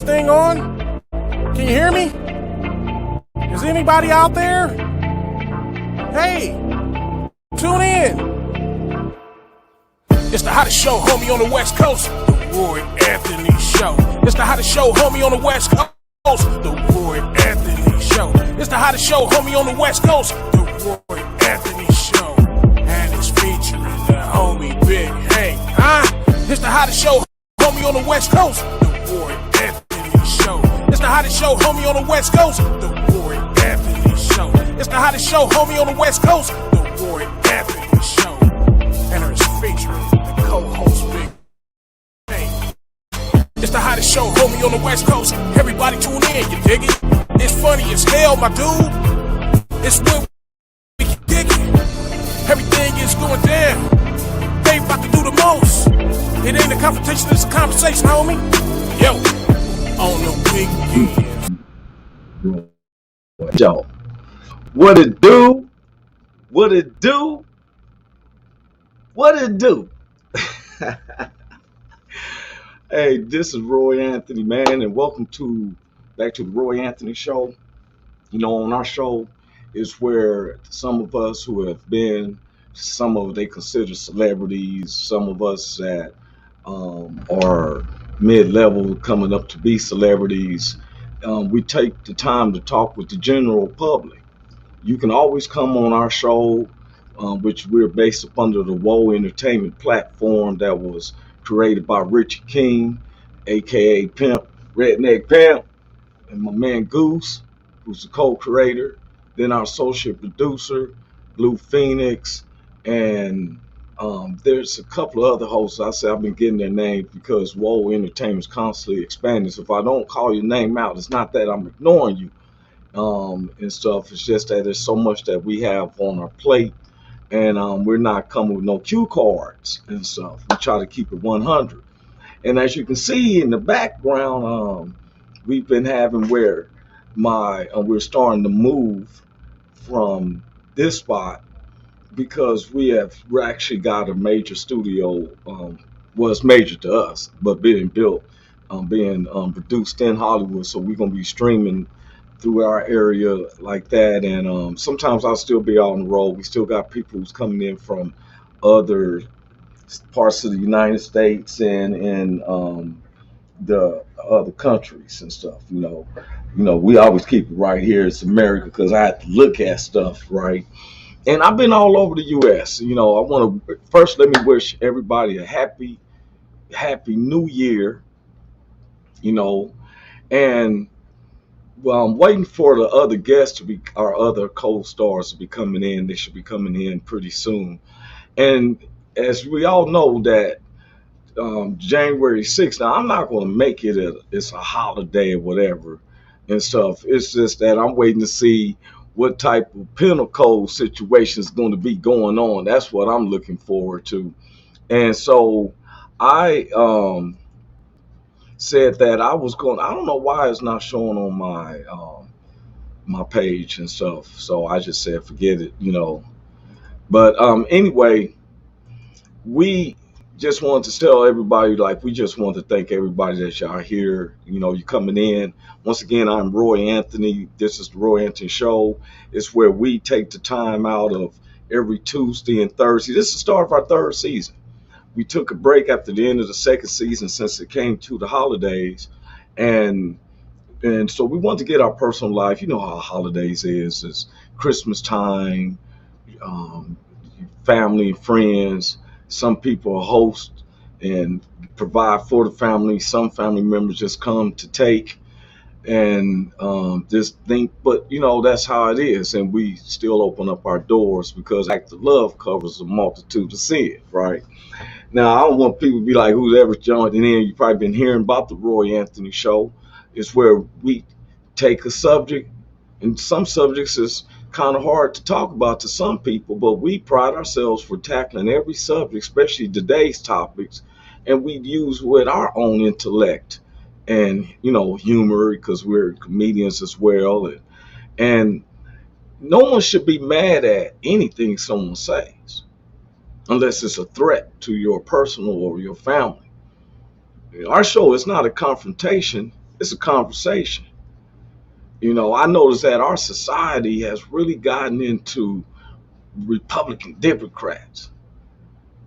thing on? Can you hear me? Is anybody out there? Hey, tune in. It's the hottest show, homie, on the West Coast. The Roy Anthony Show. It's the hottest show, homie, on the West Coast. The Roy Anthony Show. It's the hottest show, homie, on the West Coast. The Roy Anthony Show. And it's featuring the homie Big Hank. It's the hottest show, homie, on the West Coast. The Roy Anthony Show. It's the hottest show, homie, on the West Coast. The Roy Anthony Show. It's the hottest show, homie, on the West Coast. The Roy Anthony Show. And it's featuring the co-host Big Hank. It's the hottest show, homie, on the West Coast. Everybody tune in, you dig it? It's funny as hell, my dude. It's when we dig it. Everything is going down. They about to do the most. It ain't a confrontation, it's a conversation, homie. Yo, on the weekend. Yo, what it do? What it do? What it do? Hey, this is Roy Anthony, man, and welcome back to the Roy Anthony Show. You know, on our show is where some of us who have been, some of they consider celebrities, some of us that are mid-level coming up to be celebrities. We take the time to talk with the general public. You can always come on our show, which we're based up under the Woe Entertainment platform that was created by Richie King, aka Pimp, Redneck Pimp, and my man Goose, who's the co-creator. Then our associate producer, Blue Phoenix, and there's a couple of other hosts. I've been getting their names because Woe Entertainment's constantly expanding. So if I don't call your name out, it's not that I'm ignoring you and stuff. It's just that there's so much that we have on our plate, and we're not coming with no cue cards and stuff. We try to keep it 100. And as you can see in the background, we've been having where we're starting to move from this spot because we're actually got a major studio. It's major to us, but being built, being produced in Hollywood. So we're gonna be streaming through our area like that, and sometimes I'll still be out on the road. We still got people who's coming in from other parts of the United States and the other countries and stuff. You know, we always keep it right here. It's America because I have to look at stuff, right? And I've been all over the U.S. You know, I want to first let me wish everybody a happy New Year. You know, and well, I'm waiting for the other guests our other co-stars to be coming in. They should be coming in pretty soon. And as we all know that January 6th, now I'm not going to make it's a holiday or whatever and stuff. It's just that I'm waiting to see what type of penal code situation is going to be going on. That's what I'm looking forward to. And so I said that I don't know why it's not showing on my page and stuff. So I just said, forget it, you know. But anyway, we just wanted to tell everybody, we just want to thank everybody that y'all here. You know, you're coming in. Once again, I'm Roy Anthony. This is the Roy Anthony Show. It's where we take the time out of every Tuesday and Thursday. This is the start of our third season. We took a break after the end of the second season since it came to the holidays. And so we want to get our personal life. You know how holidays is. It's Christmas time, family and friends. Some people host and provide for the family. Some family members just come to take and just think, but you know, that's how it is. And we still open up our doors because act of love covers a multitude of sin, right? Now, I don't want people to be like, who's ever joined in. You've probably been hearing about the Roy Anthony Show. It's where we take a subject, and some subjects is kind of hard to talk about to some people, but we pride ourselves for tackling every subject, especially today's topics, and we use with our own intellect and, you know, humor, because we're comedians as well. And no one should be mad at anything someone says unless it's a threat to your personal or your family. Our show is not a confrontation. It's a conversation. I noticed that our society has really gotten into Republican Democrats.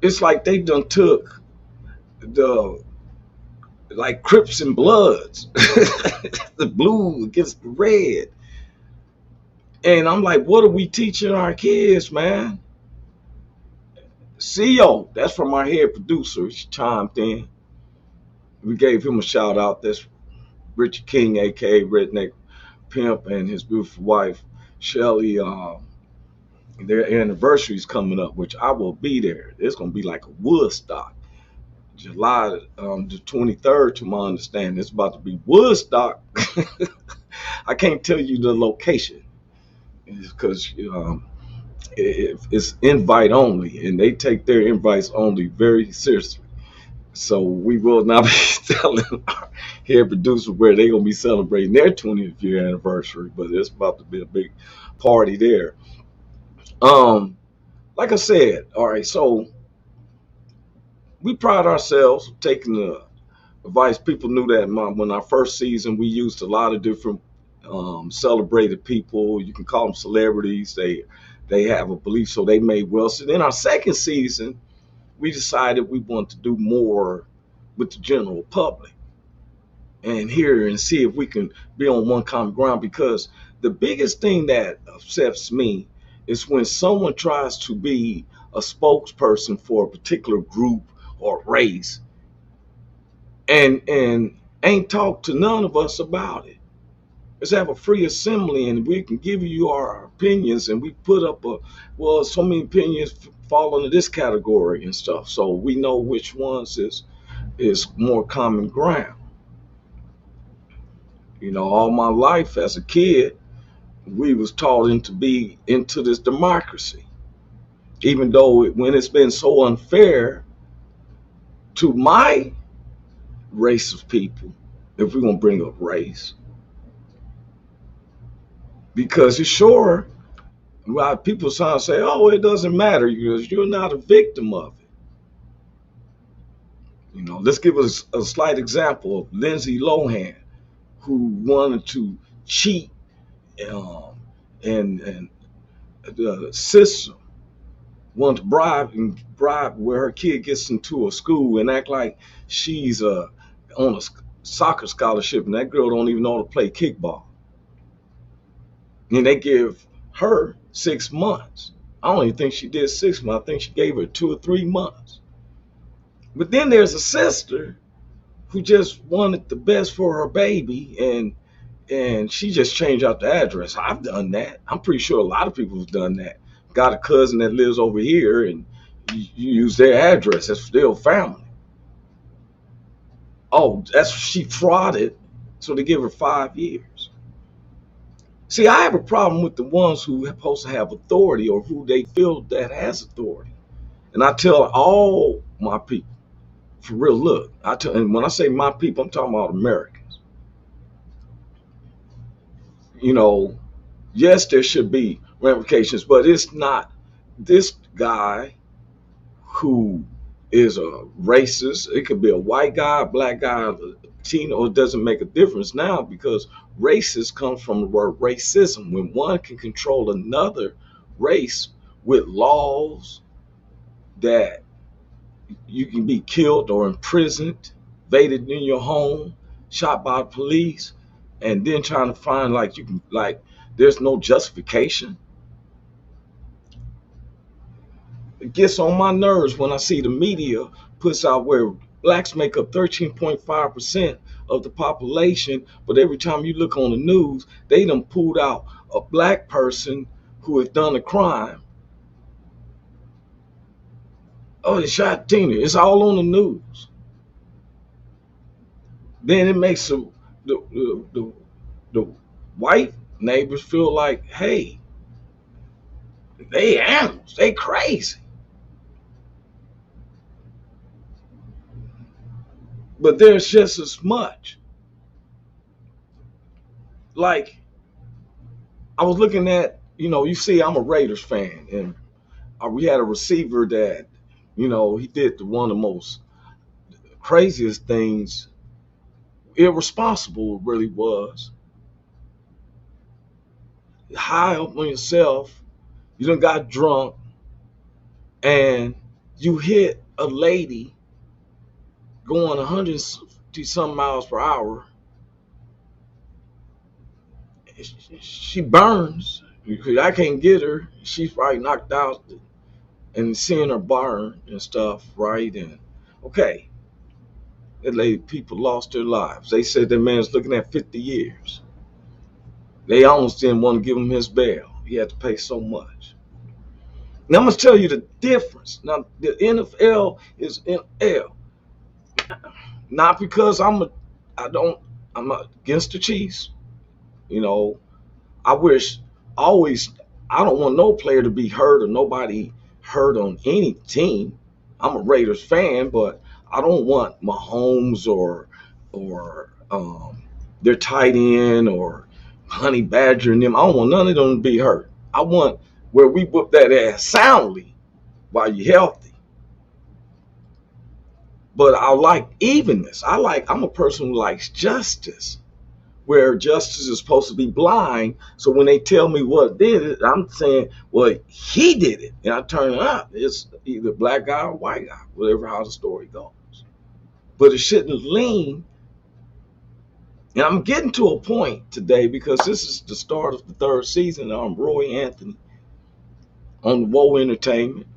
It's like they done took the like Crips and Bloods, the blue against the red. And I'm like, what are we teaching our kids, man? CEO, that's from our head producer. He chimed in. We gave him a shout out. That's Richard King, aka Redneck Pimp, and his beautiful wife, Shelly. Their anniversary is coming up, which I will be there. It's gonna be like a Woodstock. July the 23rd, to my understanding. It's about to be Woodstock. I can't tell you the location because it's invite only, and they take their invites only very seriously. So we will not be telling our head producer where they're gonna be celebrating their 20th year anniversary, but it's about to be a big party there. Um, like I said, all right, so we pride ourselves taking the advice. People knew that when our first season, we used a lot of different celebrated people. You can call them celebrities. They have a belief, so they made well. So then our second season, we decided we want to do more with the general public and hear and see if we can be on one common ground. Because the biggest thing that upsets me is when someone tries to be a spokesperson for a particular group or race and ain't talked to none of us about it. Let's have a free assembly and we can give you our opinions, and we put up so many opinions fall into this category and stuff, so we know which ones is more common ground. All my life as a kid, we was taught into be into this democracy, even though when it's been so unfair to my race of people, if we're gonna bring up race, because it's sure, well, people trying to say, "Oh, it doesn't matter because you're not a victim of it." Let's give us a slight example of Lindsay Lohan, who wanted to cheat, um, and the system wanted to bribe where her kid gets into a school and act like she's on a soccer scholarship, and that girl don't even know how to play kickball. And they give her 6 months. I don't even think she did 6 months. I think she gave her 2 or 3 months. But then there's a sister who just wanted the best for her baby, and she just changed out the address. I've done that. I'm pretty sure a lot of people have done that. Got a cousin that lives over here, and you use their address. That's still family. Oh, that's she frauded, so they give her 5 years. See, I have a problem with the ones who are supposed to have authority or who they feel that has authority. And I tell all my people, for real, look, and when I say my people, I'm talking about Americans. Yes, there should be ramifications, but it's not this guy who is a racist. It could be a white guy, a black guy, a Latino. It doesn't make a difference now, because racist comes from the word racism. When one can control another race with laws that you can be killed or imprisoned, invaded in your home, shot by police, and then trying to find there's no justification. It gets on my nerves when I see the media puts out where blacks make up 13.5% of the population, but every time you look on the news, they done pulled out a black person who has done a crime. Oh, they shot Tina. It's all on the news. Then it makes the white neighbors feel like, hey, they animals, they crazy. But there's just as much. Like, I was looking at, you see, I'm a Raiders fan, and we had a receiver that, he did one of the most craziest things irresponsible it really was. High up on yourself, you done got drunk, and you hit a lady going 150 some miles per hour. She burns. I can't get her. She's probably knocked out, and seeing her burn and stuff, right? And okay, that lady, people lost their lives. They said that man's looking at 50 years. They almost didn't want to give him his bail. He had to pay so much. Now I'm gonna tell you the difference. Now the NFL is NFL. Not because I'm not against the Chiefs. You know, I wish always I don't want no player to be hurt or nobody hurt on any team. I'm a Raiders fan, but I don't want Mahomes or their tight end or Honey Badger and them. I don't want none of them to be hurt. I want where we whoop that ass soundly while you're healthy. But I like evenness. I'm a person who likes justice, where justice is supposed to be blind. So when they tell me what did it, I'm saying, well, he did it. And I turn it up. It's either black guy or white guy, whatever how the story goes. But it shouldn't lean. And I'm getting to a point today because this is the start of the third season. I'm Roy Anthony on the Woe Entertainment.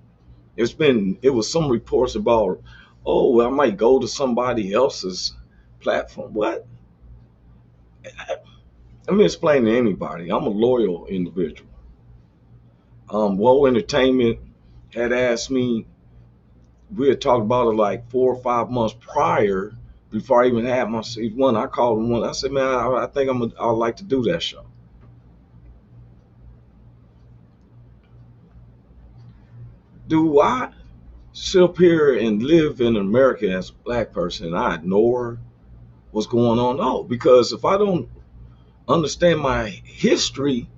It was some reports about, oh, I might go to somebody else's platform. What? Let me explain to anybody. I'm a loyal individual. Woe Entertainment had asked me, we had talked about it like 4 or 5 months prior, before I even had my season one. I called them one. I said, man, I think I'd like to do that show. Do I sit up here and live in America as a black person and I ignore what's going on? No, because if I don't understand my history,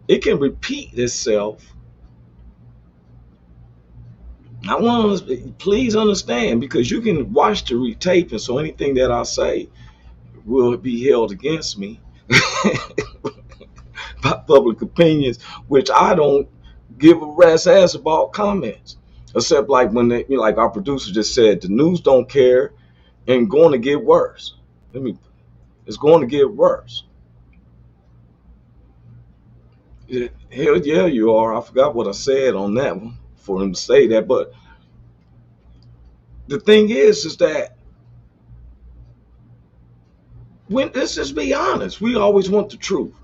it can repeat itself. I want to please understand, because you can watch the retaping, so anything that I say will be held against me by public opinions, which I don't give a rat's ass about comments, except like when they, like our producer just said, the news don't care and going to get worse. It's going to get worse. Hell yeah, you are. I forgot what I said on that one for him to say that, but the thing is that let's just be honest. We always want the truth.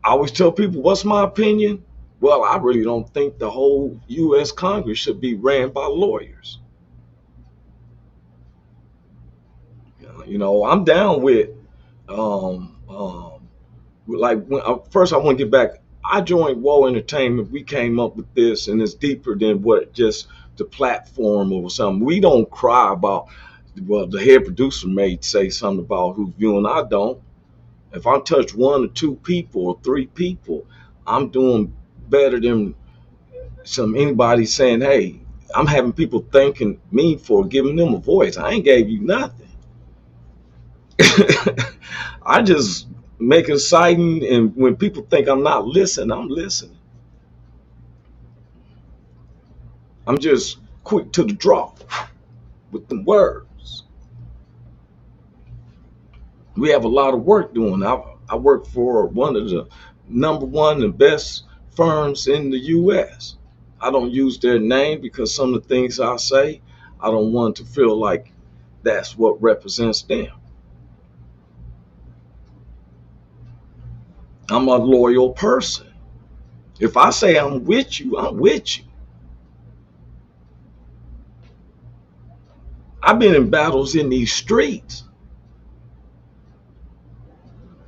I always tell people, what's my opinion? Well, I really don't think the whole U.S. Congress should be ran by lawyers. I'm down with, like, first I want to get back. I joined Woe Entertainment. We came up with this, and it's deeper than what just the platform or something. We don't cry about, well, the head producer may say something about who's viewing. I don't. If I touch 1 or 2 people or 3 people, I'm doing better than anybody saying, hey, I'm having people thanking me for giving them a voice. I ain't gave you nothing. I just make it exciting, and when people think I'm not listening, I'm listening. I'm just quick to the draw with the words. We have a lot of work doing. I work for one of the number 1 and best firms in the U.S. I don't use their name because some of the things I say, I don't want to feel like that's what represents them. I'm a loyal person. If I say I'm with you, I'm with you. I've been in battles in these streets.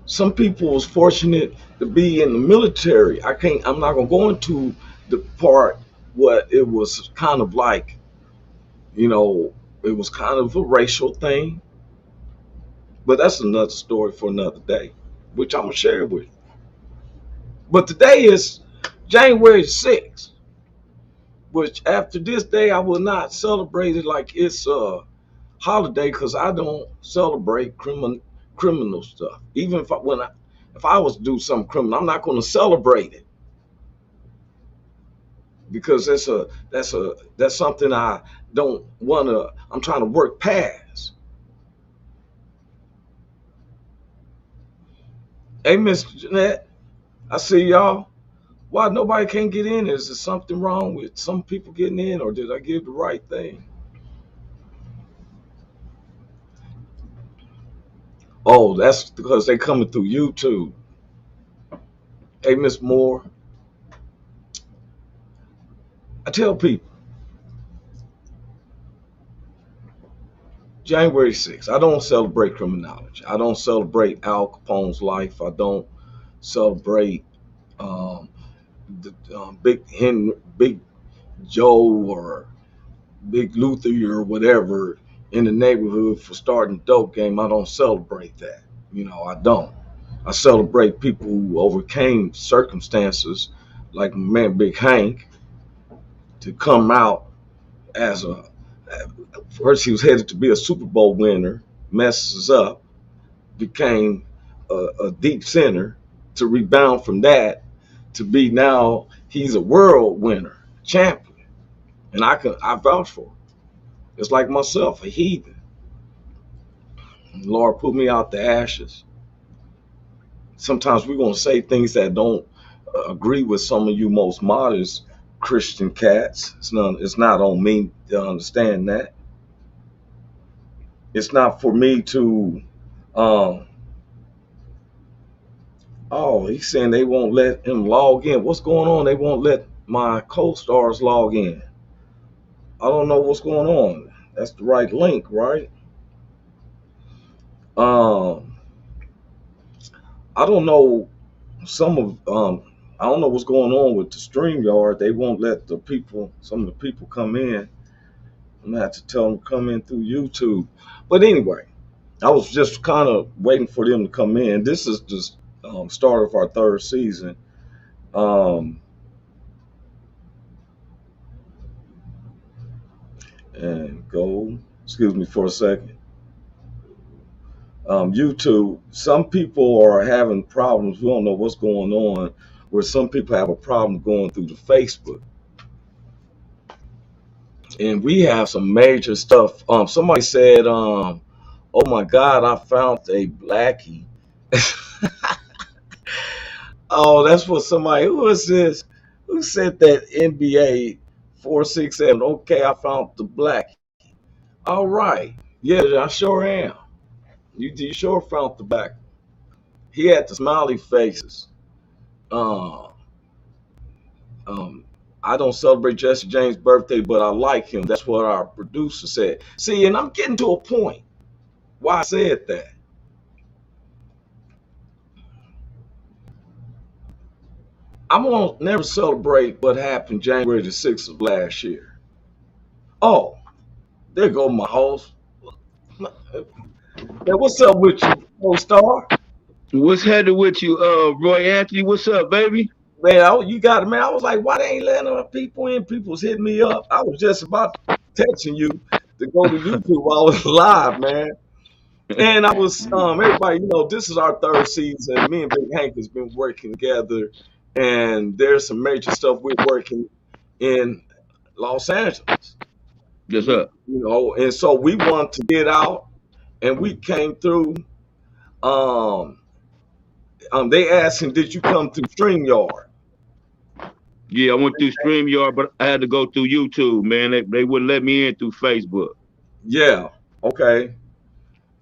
Some people was fortunate to be in the military. I'm not gonna go into the part what it was kind of like, it was kind of a racial thing. But that's another story for another day, which I'm gonna share with you. But today is January 6th, which after this day I will not celebrate it like it's holiday because I don't celebrate criminal stuff. Even if I was to do something criminal, I'm not going to celebrate it because that's something I don't want to. I'm trying to work past. Hey, Miss Jeanette, I see y'all. Why nobody can't get in? Is there something wrong with some people getting in, or did I give the right thing? Oh, that's because they coming through YouTube. Hey, Miss Moore, I tell people January 6th, I don't celebrate criminology. I don't celebrate Al Capone's life. I don't celebrate um, Big Joe or Big Luther or whatever in the neighborhood for starting a dope game. I don't celebrate that. I don't. I celebrate people who overcame circumstances like my man Big Hank to come out as a first he was headed to be a Super Bowl winner, messes up, became a deep center to rebound from that to be now he's a world winner, champion. And I vouch for him. It's like myself, a heathen. And the Lord put me out the ashes. Sometimes we're gonna say things that don't agree with some of you most modest Christian cats. It's not on me to understand that. It's not for me to um oh, he's saying they won't let him log in. What's going on? They won't let my co-stars log in. I don't know what's going on. That's the right link, right? Um, I don't know some of I don't know what's going on with the StreamYard. They won't let some of the people come in. I'm gonna have to tell them to come in through YouTube. But anyway, I was just kind of waiting for them to come in. This is the start of our third season. Um, and go. Excuse me for a second. YouTube. Some people are having problems. We don't know what's going on. Where some people have a problem going through the Facebook, and we have some major stuff. Somebody said, "Oh my God, I found a blackie." Oh, that's what somebody. Who is this? Who said that? NBA 467. Okay, I found the blackie. All right. Yeah, I sure am. You sure found the black. He had the smiley faces. Uh, um, I don't celebrate Jesse James' birthday, but I like him. That's what our producer said. See, and I'm getting to a point why I said that. I'm gonna never celebrate what happened January the 6th of last year. Oh, there go my host. Hey, what's up with you, co-star? What's happening with you, Roy Anthony? What's up, baby? Man, you got it, man. I was like, why they ain't letting our people in? People's hitting me up. I was just about texting you to go to YouTube while I was live, man. And I was everybody, this is our third season. Me and Big Hank has been working together, and there's some major stuff we're working in Los Angeles. Yes, sir. And so we wanted to get out, and we came through. Um, they asked him, "Did you come through StreamYard?" Yeah, I went through StreamYard, but I had to go through YouTube, man. They wouldn't let me in through Facebook. Yeah. Okay.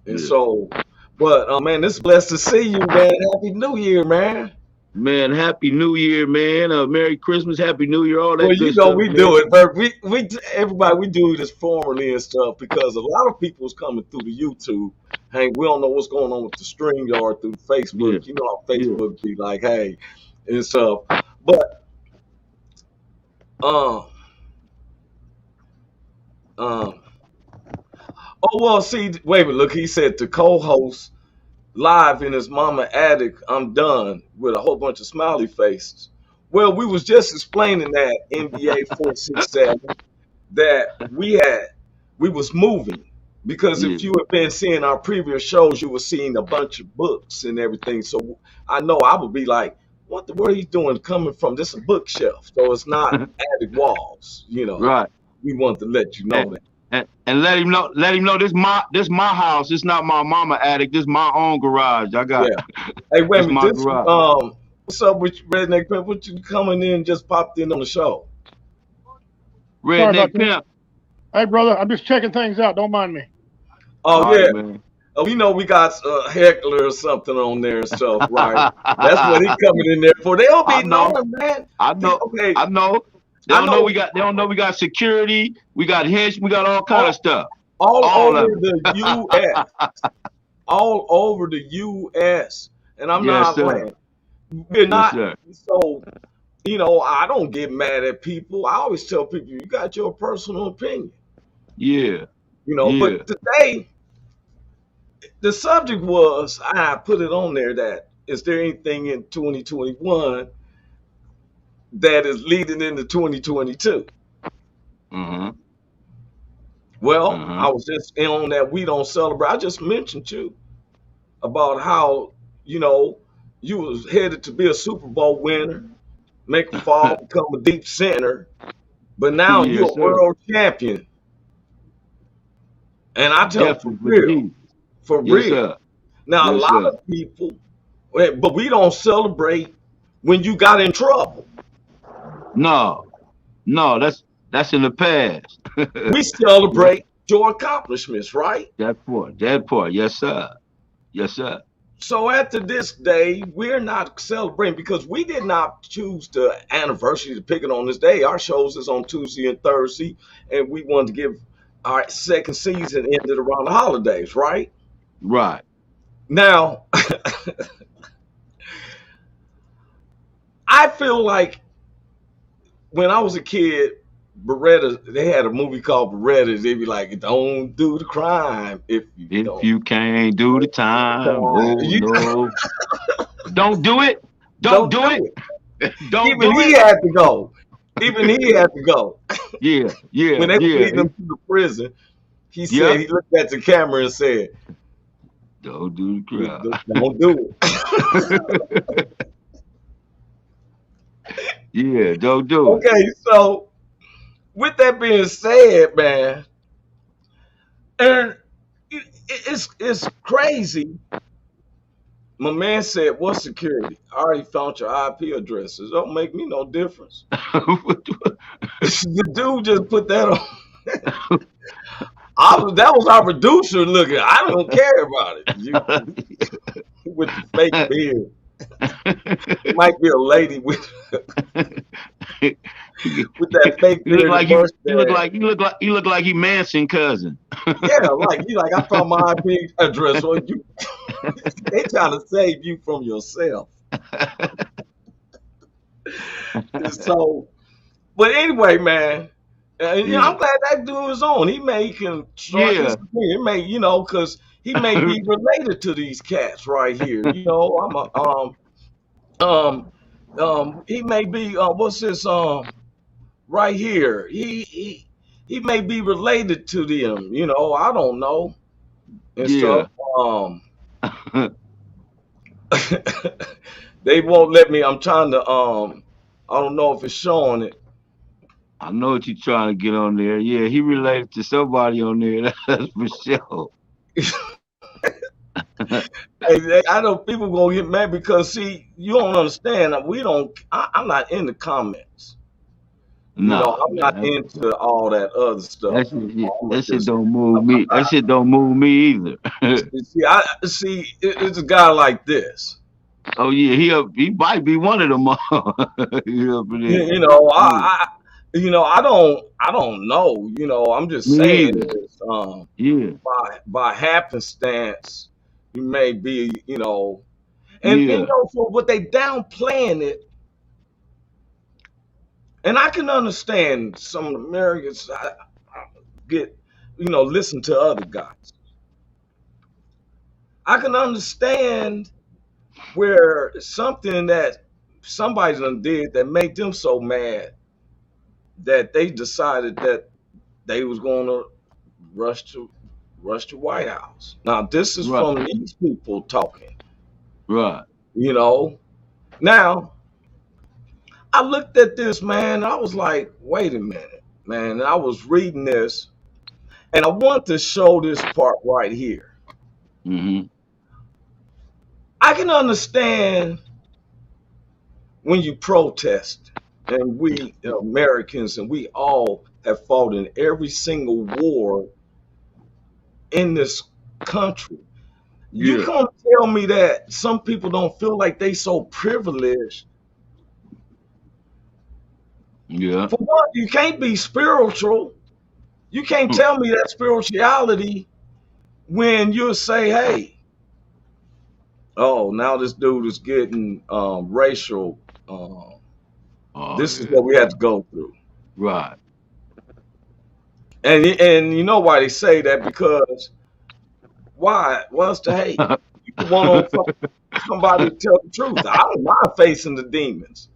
And Yeah. so, but man, it's blessed to see you, man. Happy New Year, man. Man, Happy New Year, man. Merry Christmas, Happy New Year, all Well, that good stuff, we man. do it, but we everybody we do this formally and stuff because a lot of people's coming through the YouTube. Hey, we don't know what's going on with the StreamYard through Yeah, Facebook. You know how yeah. Facebook be like, hey, and stuff. But um um oh well, see, wait a minute, look, he said to co-host live in his mama attic, I'm done with a whole bunch of smiley faces. Well, we was just explaining that NBA 467 that we was moving. Because Yeah. if you have been seeing our previous shows, you were seeing a bunch of books and everything. So I know I would be like, what the word are you doing coming from? This is a bookshelf. So it's not attic walls, you know. Right. We want to let you And, know that. and let him know this my house. It's not my mama attic. This my own garage. I got Yeah. Hey, wait a this minute. my This garage. what's up with you, Redneck Pimp? What you coming in just popped in on the show? Sorry about Redneck that. pimp. Hey, brother, I'm just checking things out. Don't mind me. Oh All yeah. right, man. We know we got a heckler or something on there and stuff, right? That's what he coming in there for. They'll I be know. knowing, man. I know. Okay, I know. They I don't know know we got. They don't know we got security. We got hinge. We got all kind of all, stuff. all All over of it. the U.S., all over the U.S., and I'm Yes, not sir. playing. We're Yes, not sir. so. I don't get mad at people. I always tell people you got your personal opinion. Yeah. But Yeah. today the subject was I put it on there that is there anything in 2021 that is leading into 2022? Uh-huh. Well, Uh-huh. I was just in on that we don't celebrate. I just mentioned you about how, you know, you was headed to be a Super Bowl winner, make a fall, become a deep center, but now you're Yes, a sir. world champion. And I tell them Definitely for for real, Jesus. for Yes, real. sir. Now, a Yes, lot sir. of people, but we don't celebrate when you got in trouble. No. No, that's in the past. We Yes. celebrate your accomplishments, right? That part. That part. Yes, sir. Yes, sir. So after this day, we're not celebrating because we did not choose the anniversary to pick it on this day. Our shows is on Tuesday and Thursday, and we wanted to give our second season ended around the holidays, right? Right. Now, I feel like when I was a kid, Beretta, they had a movie called Beretta. They'd be like, "Don't do the crime if you If don't." you can't do the time, oh You no. Don't do it. Don't don't do do it. it. Don't Even do he it. had to go. Even he had to go. Yeah, yeah, When they was yeah. leading him to the prison, he said Yep. he looked at the camera and said, Don't do the "Don't do it." crowd. Yeah, don't do it. Okay, so with that being said, man, and it's crazy. My man said, "What security? I already found your IP addresses. Don't make me no difference." The dude just put that on. That was our producer looking. I don't care about it. You with the fake beard. It might be a lady with he with that fake look bearded like mustache. he look like he Manson cousin. Yeah, like you like I found my IP address. Well, you they trying to save you from yourself. So, but anyway, man, Yeah. I'm glad that dude is on. He can start his Yeah. opinion. He may, because he may be related to these cats right here. I'm a he may be what's this right here. He may be related to them. I don't know and stuff. Yeah. Um, they won't let me. I'm trying to I don't know if it's showing it. I know what you're trying to get on there. Yeah, he related to somebody on there. That's for sure. I know people gonna get mad because see, you don't understand. We don't. I'm not in the comments. Nah, I'm not man. into all that other stuff. That shit, yeah, I'm that shit just. don't move I'm me. That shit don't move me either. see. I see. It's a guy like this. Oh yeah, he might be one of them all. He up in You, there. you know, Yeah. I don't know. I'm just Me saying either. this. Yeah. By happenstance, you may be. And Yeah. for what they downplaying it, and I can understand some of the Americans get, listen to other guys. I can understand where something that somebody done did that made them so mad that they decided that they was going to rush to rushed the White House. Now, this is Right. from these people talking, Right. you know. Now, I looked at this, man, and I was like, wait a minute, man. And I was reading this, and I want to show this part right here. Mm-hmm. I can understand when you protest, and we Americans, and we all have fought in every single war in this country. You Yeah. can't tell me that some people don't feel like they so privileged. Yeah. For one, you can't be spiritual. You can't tell me that spirituality when you say, hey, oh, now this dude is getting racial. Oh This is yeah. what we had to go through. Right. And you know why they say that? Because why? What's the hate? You want on somebody to tell the truth. I don't mind facing the demons.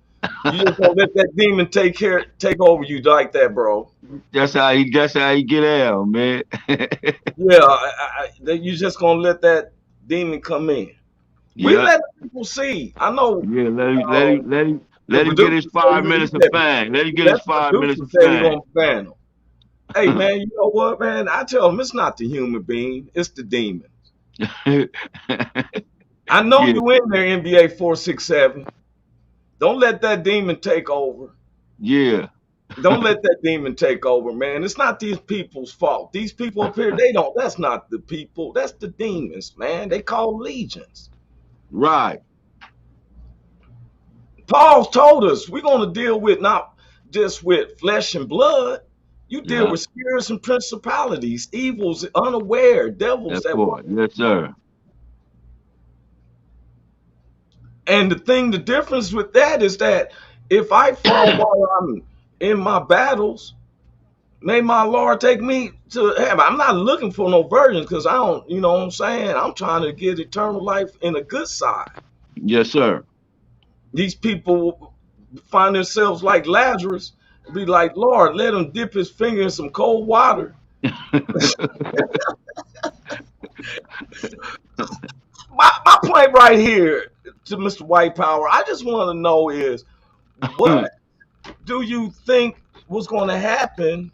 You just don't let that demon take over you like that, bro. That's how he get out, man. Yeah, you just gonna let that demon come in. We Yeah. let people see. I know Yeah. Let him let uh, him let him the let him get producer his said 5 minutes of fame. Let him get his let the 5 minutes producer of said he fame. gonna ban them. Hey man, you know what, man? I tell them it's not the human being, it's the demon. I know Yeah. you in there, NBA 467. Don't let that demon take over. Yeah. Don't let that demon take over, man. It's not these people's fault. These people up here, they don't. That's not the people. That's the demons, man. They call legions. Right. Paul told us we're going to deal with not just with flesh and blood. You deal Yeah. with spirits and principalities, evils, unaware, devils That that walk. part. Yes, sir. And the difference with that is that if I fall while I'm in my battles, may my Lord take me to heaven. I'm not looking for no virgins because I don't, you know what I'm saying? I'm trying to get eternal life in a good side. Yes, sir. These people find themselves like Lazarus, be like, Lord, let him dip his finger in some cold water. My point right here to Mr. White Power, I just want to know is what do you think was going to happen?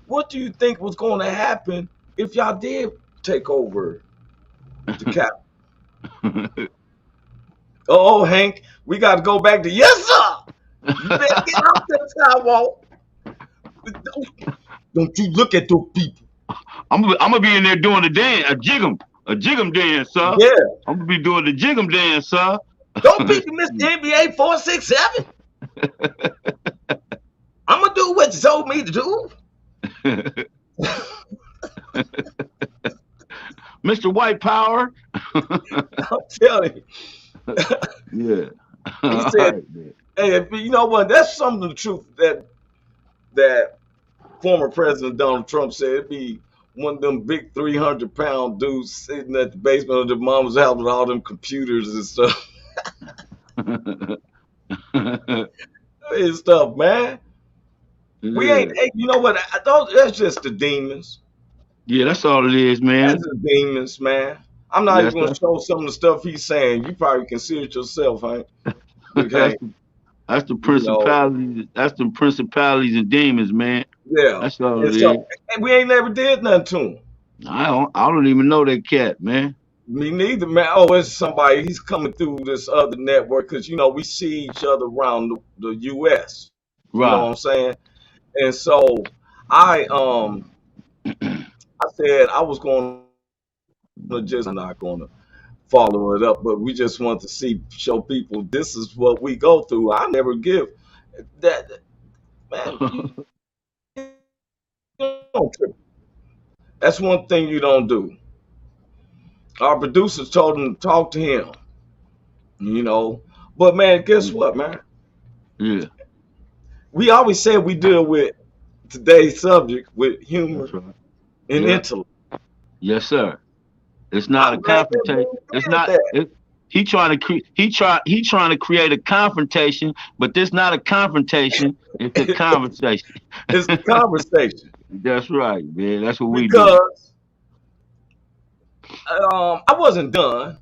What do you think was going to happen if y'all did take over the cap? Oh, Hank, we got to go back to yes, sir. You better get out there, sidewalk. Don't you look at those people. I'm gonna be in there doing the dance, a jig'em dance, sir. Yeah, I'm gonna be doing the jig'em dance, sir. don't beat me, Mr. NBA 467. I'm gonna do what you told me to do. Mr. White Power. I'm telling you. Yeah. He All said, right, man. "Hey, you know what? That's some of the truth that former President Donald Trump said. It'd be one of them big 300-pound dudes sitting at the basement of their mama's house with all them computers and stuff, and stuff, man. We ain't. Yeah. Hey, you know what? That's just the demons. Yeah, that's all it is, That's man. the demons, man. I'm not Yes, even gonna show some of the stuff he's saying. You probably can see it yourself, Hank. Big that's Hank. that's the You know, principalities. That's the principalities and demons, man. yeah. That's all And it is. so, and we ain't never did nothing to him. I don't even know that cat, man. Me neither, man. Oh, it's somebody. He's coming through this other network because we see each other around the U.S. You know what Right. I'm saying? And so I I said I was going to just not going to follow it up, but we just want to show people this is what we go through. I never give that, man. You don't trip. That's one thing you don't do. Our producers told him to talk to him, you know. But man, guess what, man? Yeah, We always said we deal with today's subject with that's humor right. and Yeah. intellect. Yes, sir. It's not a I'm glad that confrontation. we It's did not. that. He trying to create a confrontation, but this not a confrontation. It's a conversation. It's the conversation. That's right, man. That's what we do. because I wasn't done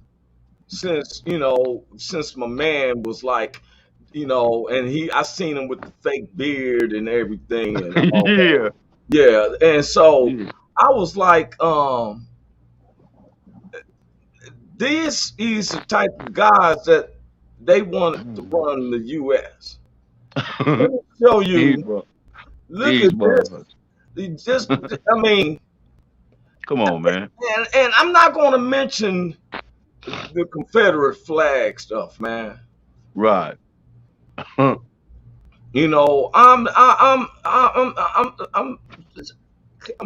since since my man was like, and I seen him with the fake beard and everything and all that. Yeah. Yeah, and so Yeah. I was like, this is the type of guys that they wanted to run the U.S. Let me show These you. bro- Look these at this. motherfuckers. Just, I mean, Come on, man. and I'm not going to mention the Confederate flag stuff, man. Right. I'm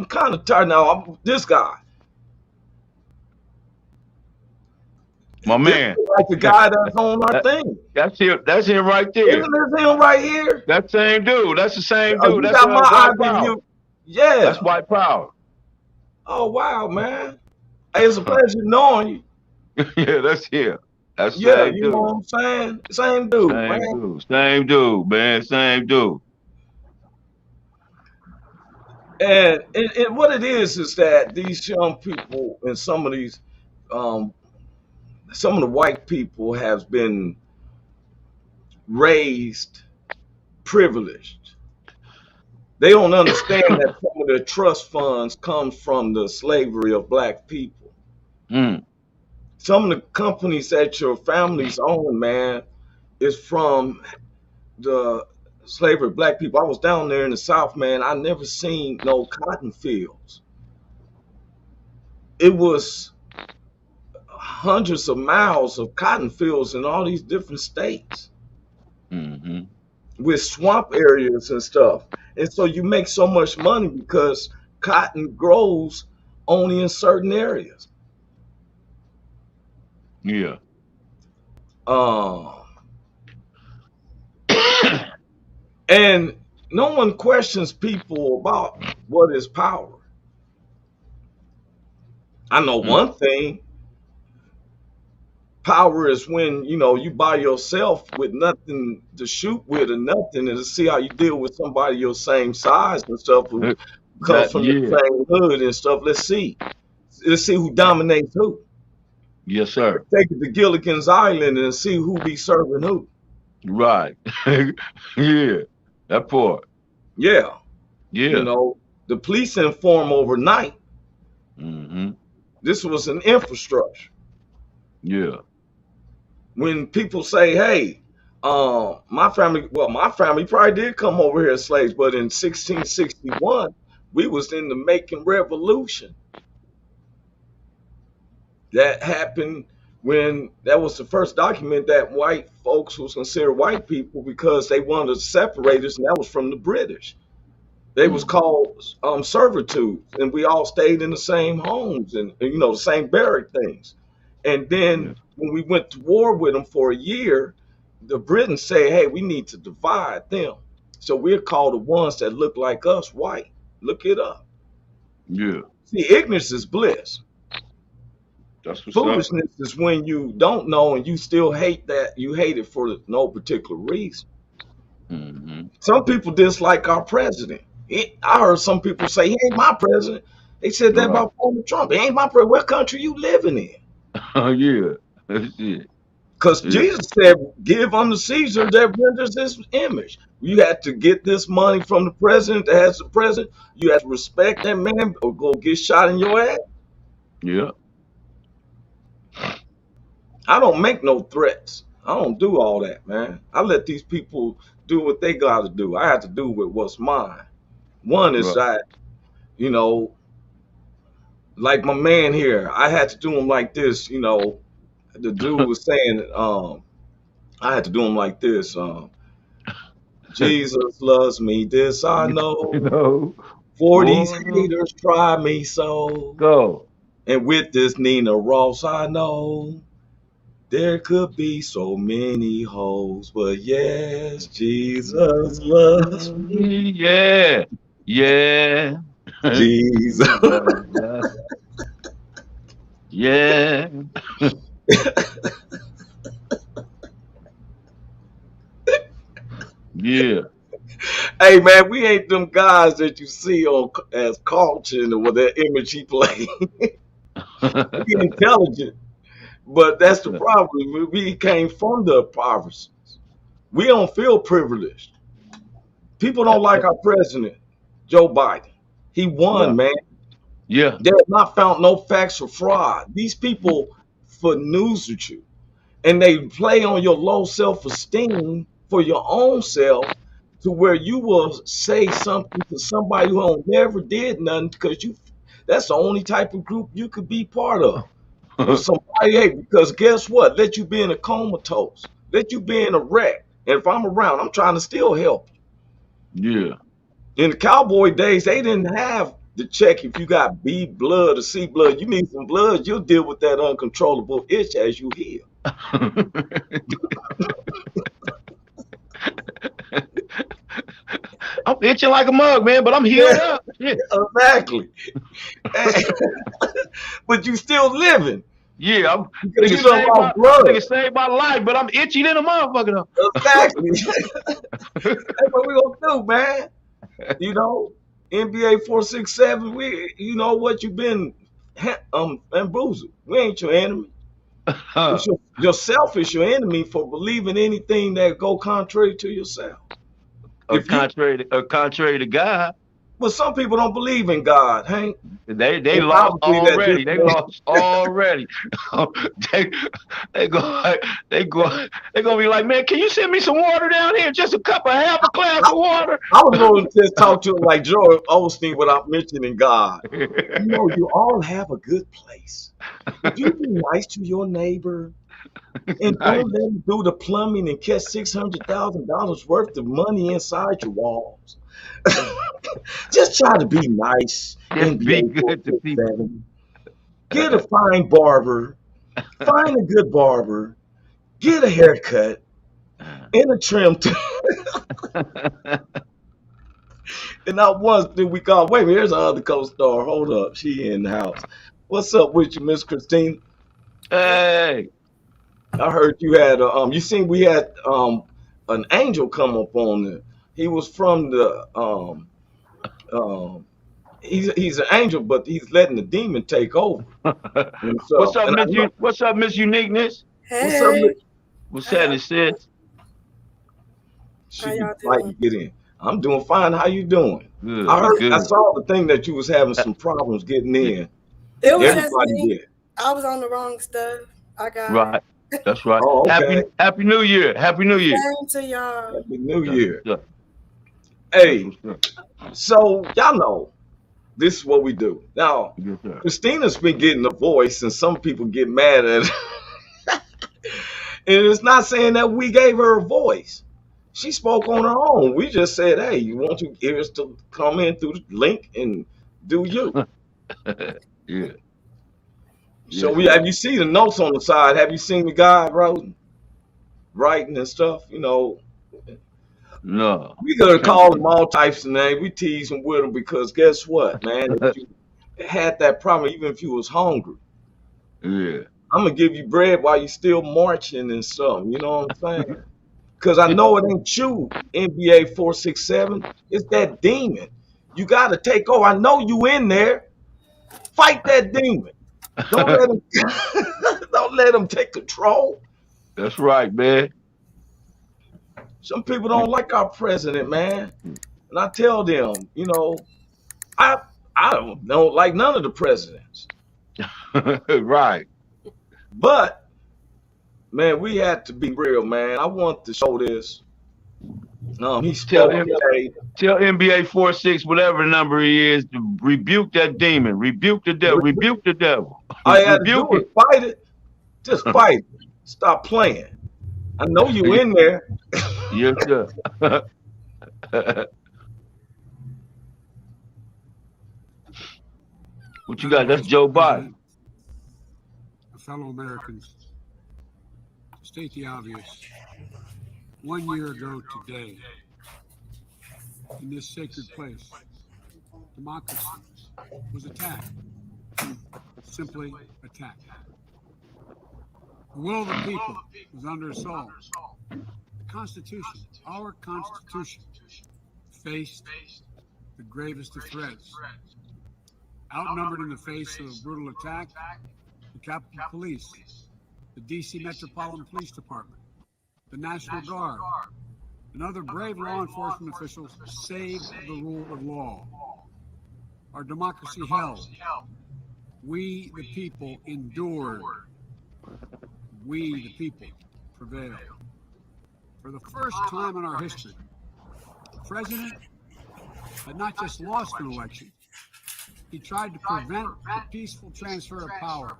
kind of tired now. This guy, My this man. is like the guy that's on our That, thing. that's him. That's him right there. Isn't this him right here? That same dude. That's the same Oh, dude. you That's got my white eyes on power. you. Yeah. That's white power. Oh wow, man. Hey, it's a pleasure knowing you. Yeah, that's him. That's the Yeah, same you know dude. what I'm saying? Same dude, man. Same dude. Same dude, man. Same dude. And what it is that these young people and um, some of the white people have been raised privileged. They don't understand that some of the trust funds come from the slavery of black people. Mm. Some of the companies that your families own, man, is from the slavery of black people. I was down there in the South, man. I never seen no cotton fields. It was hundreds of miles of cotton fields in all these different states Hmm. with swamp areas and stuff. And so you make so much money because cotton grows only in certain areas. Yeah. Uh, and no one questions people about what is power. I know Mm. one thing. Power is when you by yourself with nothing to shoot with or nothing, and to see how you deal with somebody your same size and stuff who comes That from the yeah. same hood and stuff. Let's see who dominates who. Yes, sir. Take it to Gilligan's Island and see who be serving who. Right. Yeah. That part. Yeah, you Yeah. know the police inform overnight. Hmm. This was an infrastructure. Yeah. When people say, "Hey, my family probably did come over here as slaves, but in 1661, we was in the Macon Revolution. That happened when that was the first document that white folks was considered white people because they wanted to separate us, and that was from the British. They was Mm. called servitudes, and we all stayed in the same homes and the same barrack things. And then Yeah. when we went to war with them for a year, the Britons say, "Hey, we need to divide them." So we're called the ones that look like us, white. Look it up. Yeah. See, ignorance is bliss. That's what's up. Foolishness is when you don't know and you still hate that you hate it for no particular reason. Hmm. Some people dislike our president. I heard some people say he ain't my president. They said that Right. about former Trump. He ain't my president. What country you living in? Yeah. That's it. Because Yeah. Jesus said, "Give unto Caesar that renders his image." You had to get this money from the president that has the president. You have to respect that man or go get shot in your ass. Yeah. I don't make no threats. I don't do all that, man. I let these people do what they got to do. I have to do with what's mine. One is Right. that, you know, like my man here, I had to do him like this. The dude was saying, I had to do him like this. Jesus loves me, this I You know. know, For these boy, haters try me so. go. And with this Nina Ross, I know there could be so many hoes, but yes, Jesus loves me. Yeah. Yeah. Jesus. Yeah. Yeah. Hey man, we ain't them guys that you see on as Carlton or with that image he play. We intelligent, but that's the problem. We came from the impoverished. We don't feel privileged. People don't like our president, Joe Biden. He won, Right. man. Yeah. They have not found no facts or fraud. These people for news with you, and they play on your low self-esteem for your own self to where you will say something to somebody who don't never did nothing because you that's the only type of group you could be part of. If somebody, hey, because guess what? Let you be in a comatose, let you be in a wreck. And if I'm around, I'm trying to still help. Yeah. In the cowboy days, they didn't have the check if you got B blood or C blood. You need some blood, you'll deal with that uncontrollable itch as you heal. I'm itching like a mug, man, but I'm healed Yeah, up. Shit. exactly. But you still living Yeah, I'm because you done lost blood. nigga saved my life, but I'm itchy than a motherfucker Exactly. That's what we gonna do, man. You know, NBA 467. We, you know what? You've been bamboozled. We ain't your enemy. though. It's yourself is your enemy for believing anything that go contrary to yourself. If you, Contrary to God, well, some people don't believe in God, Hank. they And lost obviously that already. They this lost already. they they go they go they gonna be like, man, can you send me some water down here? Just a cup of half a glass I, of water. I was going to just talk to him like Joel Osteen without mentioning God. You know, you all have a good place. Would you be nice to your neighbor and Nice. don't let him do the plumbing and catch $600,000 worth of money inside your walls? Just try to be nice. Just be NBA good to people. 467. Get a fine barber. Find a good barber. Get a haircut and a trim. And not once did we call. Wait a minute, here's our other co-star. Hold up, she in the house. What's up with you, Miss Christina? Hey, I heard you had you seen we had an angel come up on there. He was from the um he's an angel, but he's letting the demon take over. And what's so, up, and I Miss know What's up, Miss Uniqueness? what's up. Hey, What's how y'all happening, sis? She how be y'all like doing? to get in. I'm doing fine. How you doing? Good. I We heard I good. saw the thing that you was having some problems getting Yeah. in. It was Yeah. just Everybody me. did. I was on the wrong stuff. I got Right. it. That's right. Oh, okay. Happy New Year. Happy New Year. Same to y'all. Happy New That's Year. what's up. That's Hey, what's up. so y'all know this is what we do. Now, Yes, sir. Christina's been getting a voice, and some people get mad at her. And it's not saying that we gave her a voice. She spoke on her own. We just said, hey, you want your ears to come in through the link and do you. Yeah. So Yes, we sir. have you seen the notes on the side? Have you seen the guy writing and stuff? You know, No. we could Can't call see. him all types of names. We tease him with him because guess what, man? If you had that problem, even if you was hungry, Yeah. I'm gonna give you bread while you still marching and something. You know what I'm saying? Because I know it ain't you, NBA 467. It's that demon. You got to take over. I know you in there. Fight that demon. Don't let him. Don't let him take control. That's right, man. Some people don't like our president, man. And I tell them, you know, I I don't like none of the presidents. Right. But man, we had to be real, man. I want to show this. He Tell spoke him today. Tell NBA 46, whatever the number he is, to rebuke that demon. Rebuke the devil. Rebuke the devil. All you had to Rebuke do is it. fight it. Just fight it. Stop playing. I know you in there. Yes, sir. What you got? Madam That's Vice Joe Biden. President, fellow Americans, to state the obvious, 1 year ago today, in this sacred place, democracy was attacked, simply attacked. The will of the people was under assault. The Constitution, our Constitution, faced the gravest of threats. Outnumbered in the face of a brutal attack, the Capitol Police, the D.C. Metropolitan Police Department, the National Guard, and other brave law enforcement officials saved the rule of law. Our democracy held. We, the people, endured. We, the people, prevailed. For the first time in our history, the president had not just lost an election, he tried to prevent the peaceful transfer of power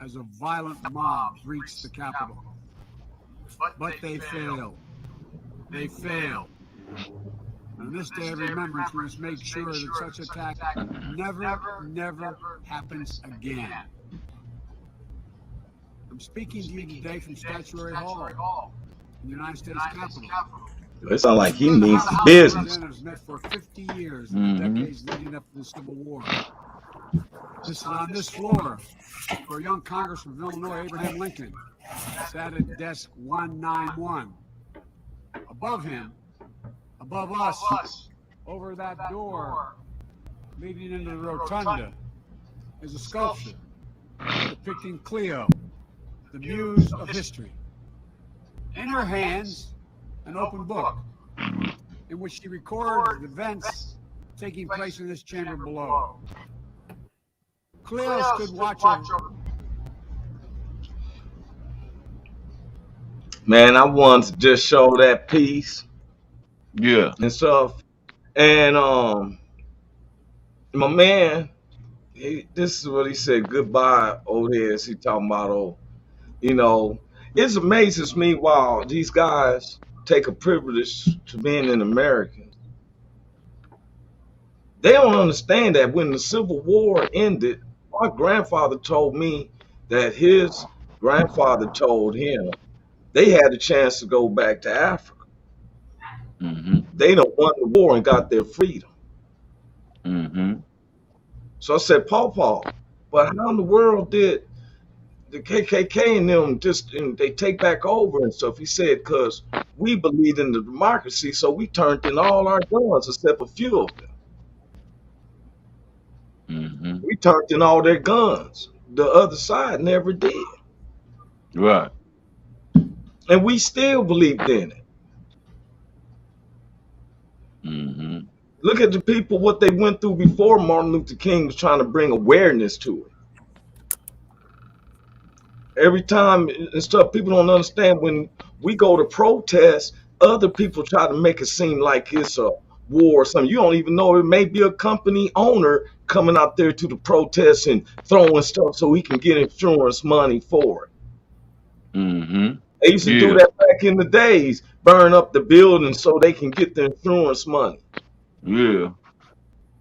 as a violent mob reached the Capitol. But they failed. They failed. On this day of remembrance, we must make sure that such attack never happens again. I'm speaking to you today from Statuary Hall in the United States Capitol. It sounds like he means business. Representatives met for 50 years in the decades leading up to the Civil War. This is on this floor where young Congressman of Illinois, Abraham Lincoln, sat at desk 191. Above him, above us, over that door leading into the rotunda, is a sculpture depicting Cleo, the muse of history. In her hands, an open book in which she records the events taking place in this chamber below. Cleo stood watch over. Man, I wanted to just show that piece. Yeah. And stuff. And my man, this is what he said, goodbye, old heads. He talking about, oh, you know, it amazes me while these guys take a privilege to being an American. They don't understand that when the Civil War ended, my grandfather told me that his grandfather told him they had a chance to go back to Africa. They done won the war and got their freedom. So I said, Paw, but how in the world did the KKK and them they take back over and stuff? He said, because we believed in the democracy, so we turned in all our guns except a few of them. We turned in all their guns. The other side never did. Right. And we still believed in it. Look at the people, what they went through before Martin Luther King was trying to bring awareness to it. Every time and stuff, people don't understand when we go to protest, other people try to make it seem like it's a war or something. You don't even know it may be a company owner coming out there to the protest and throwing stuff so he can get insurance money for it. They used to do that back in the days, burn up the building so they can get the insurance money. Yeah,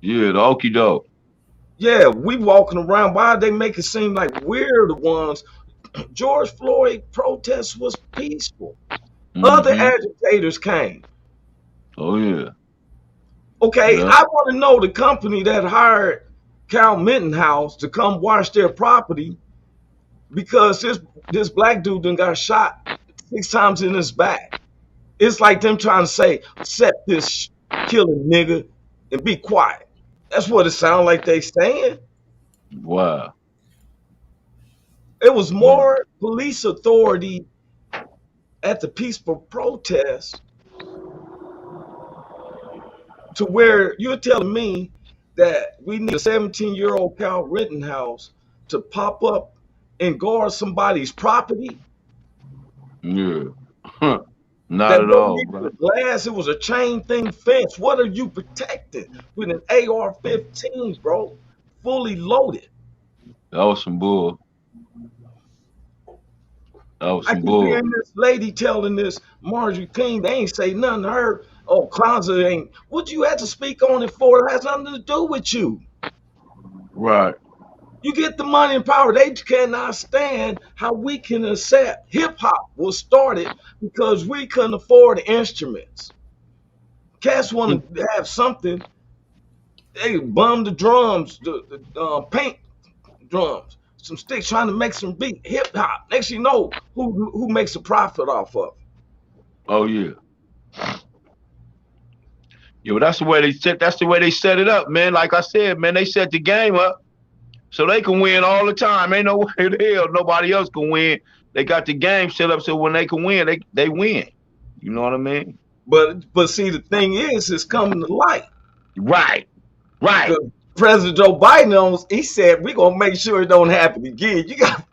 the okie doke. Yeah, we walking around. Why they make it seem like we're the ones? George Floyd protest was peaceful. Other agitators came. Oh yeah. Okay, yeah. I want to know the company that hired Cal Mittenhouse to come watch their property because this black dude done got shot 6 times in his back. It's like them trying to say, accept this killing nigga and be quiet. That's what it sounds like they saying. Wow. It was more police authority at the peaceful protest to where you're telling me that we need a 17-year-old Cal Rittenhouse to pop up and guard somebody's property? Yeah. Not at all, bro. Glass, it was a chain thing fence. What are you protecting with an AR-15, bro? Fully loaded. That was some bull. I keep hearing this lady telling this Marjorie King, they ain't say nothing to her. Oh, Kwanzaa ain't. What you had to speak on it for? It has nothing to do with you. Right. You get the money and power. They cannot stand how we can accept. Hip hop was started because we couldn't afford the instruments. Cats want to have something. They bum the drums, the paint drums, some sticks, trying to make some beat. Hip hop. Next thing you know, who makes a profit off of it? Oh yeah. Yeah, but that's the way they set. That's the way they set it up, man. Like I said, man, they set the game up so they can win all the time. Ain't no way in hell nobody else can win. They got the game set up so when they can win, they win. You know what I mean? But see, the thing is, it's coming to light. Right, right. Because President Joe Biden, he said, we're going to make sure it don't happen again.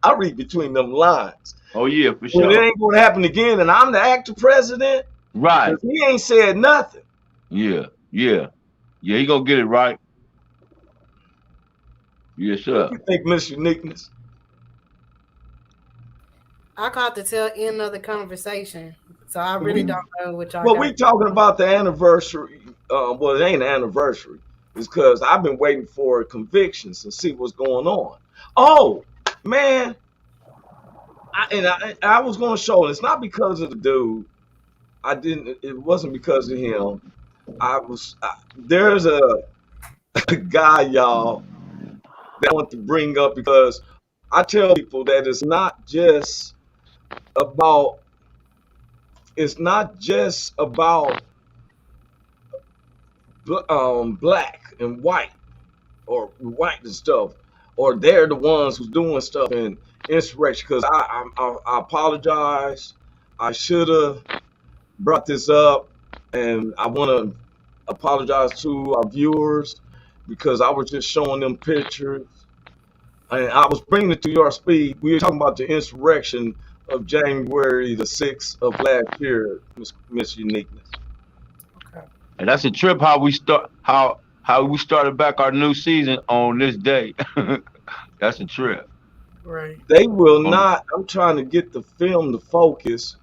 I read between them lines. Oh yeah, for When sure. it ain't going to happen again, and I'm the acting president, Right. he ain't said nothing. Yeah, yeah, yeah. He gonna get it right. Yes, sir. What do you think, Miss Uniqueness? I caught the tail end of the conversation, so I really don't know what y'all Well, got. we talking about the anniversary. Well, it ain't an anniversary. It's because I've been waiting for convictions and see what's going on. Oh, man. I was going to show it. It's not because of the dude. It wasn't because of him. There's a guy, y'all, that I want to bring up because I tell people that it's not just about black and white or white and stuff, or they're the ones who's doing stuff in insurrection. Because I apologize. I should have brought this up, and I want to apologize to our viewers because I was just showing them pictures, and I was bringing it to your speed. We were talking about the insurrection of January the 6th of last year, Miss Uniqueness. And that's a trip how we started back our new season on this day. That's a trip. Right. They will not. I'm trying to get the film to focus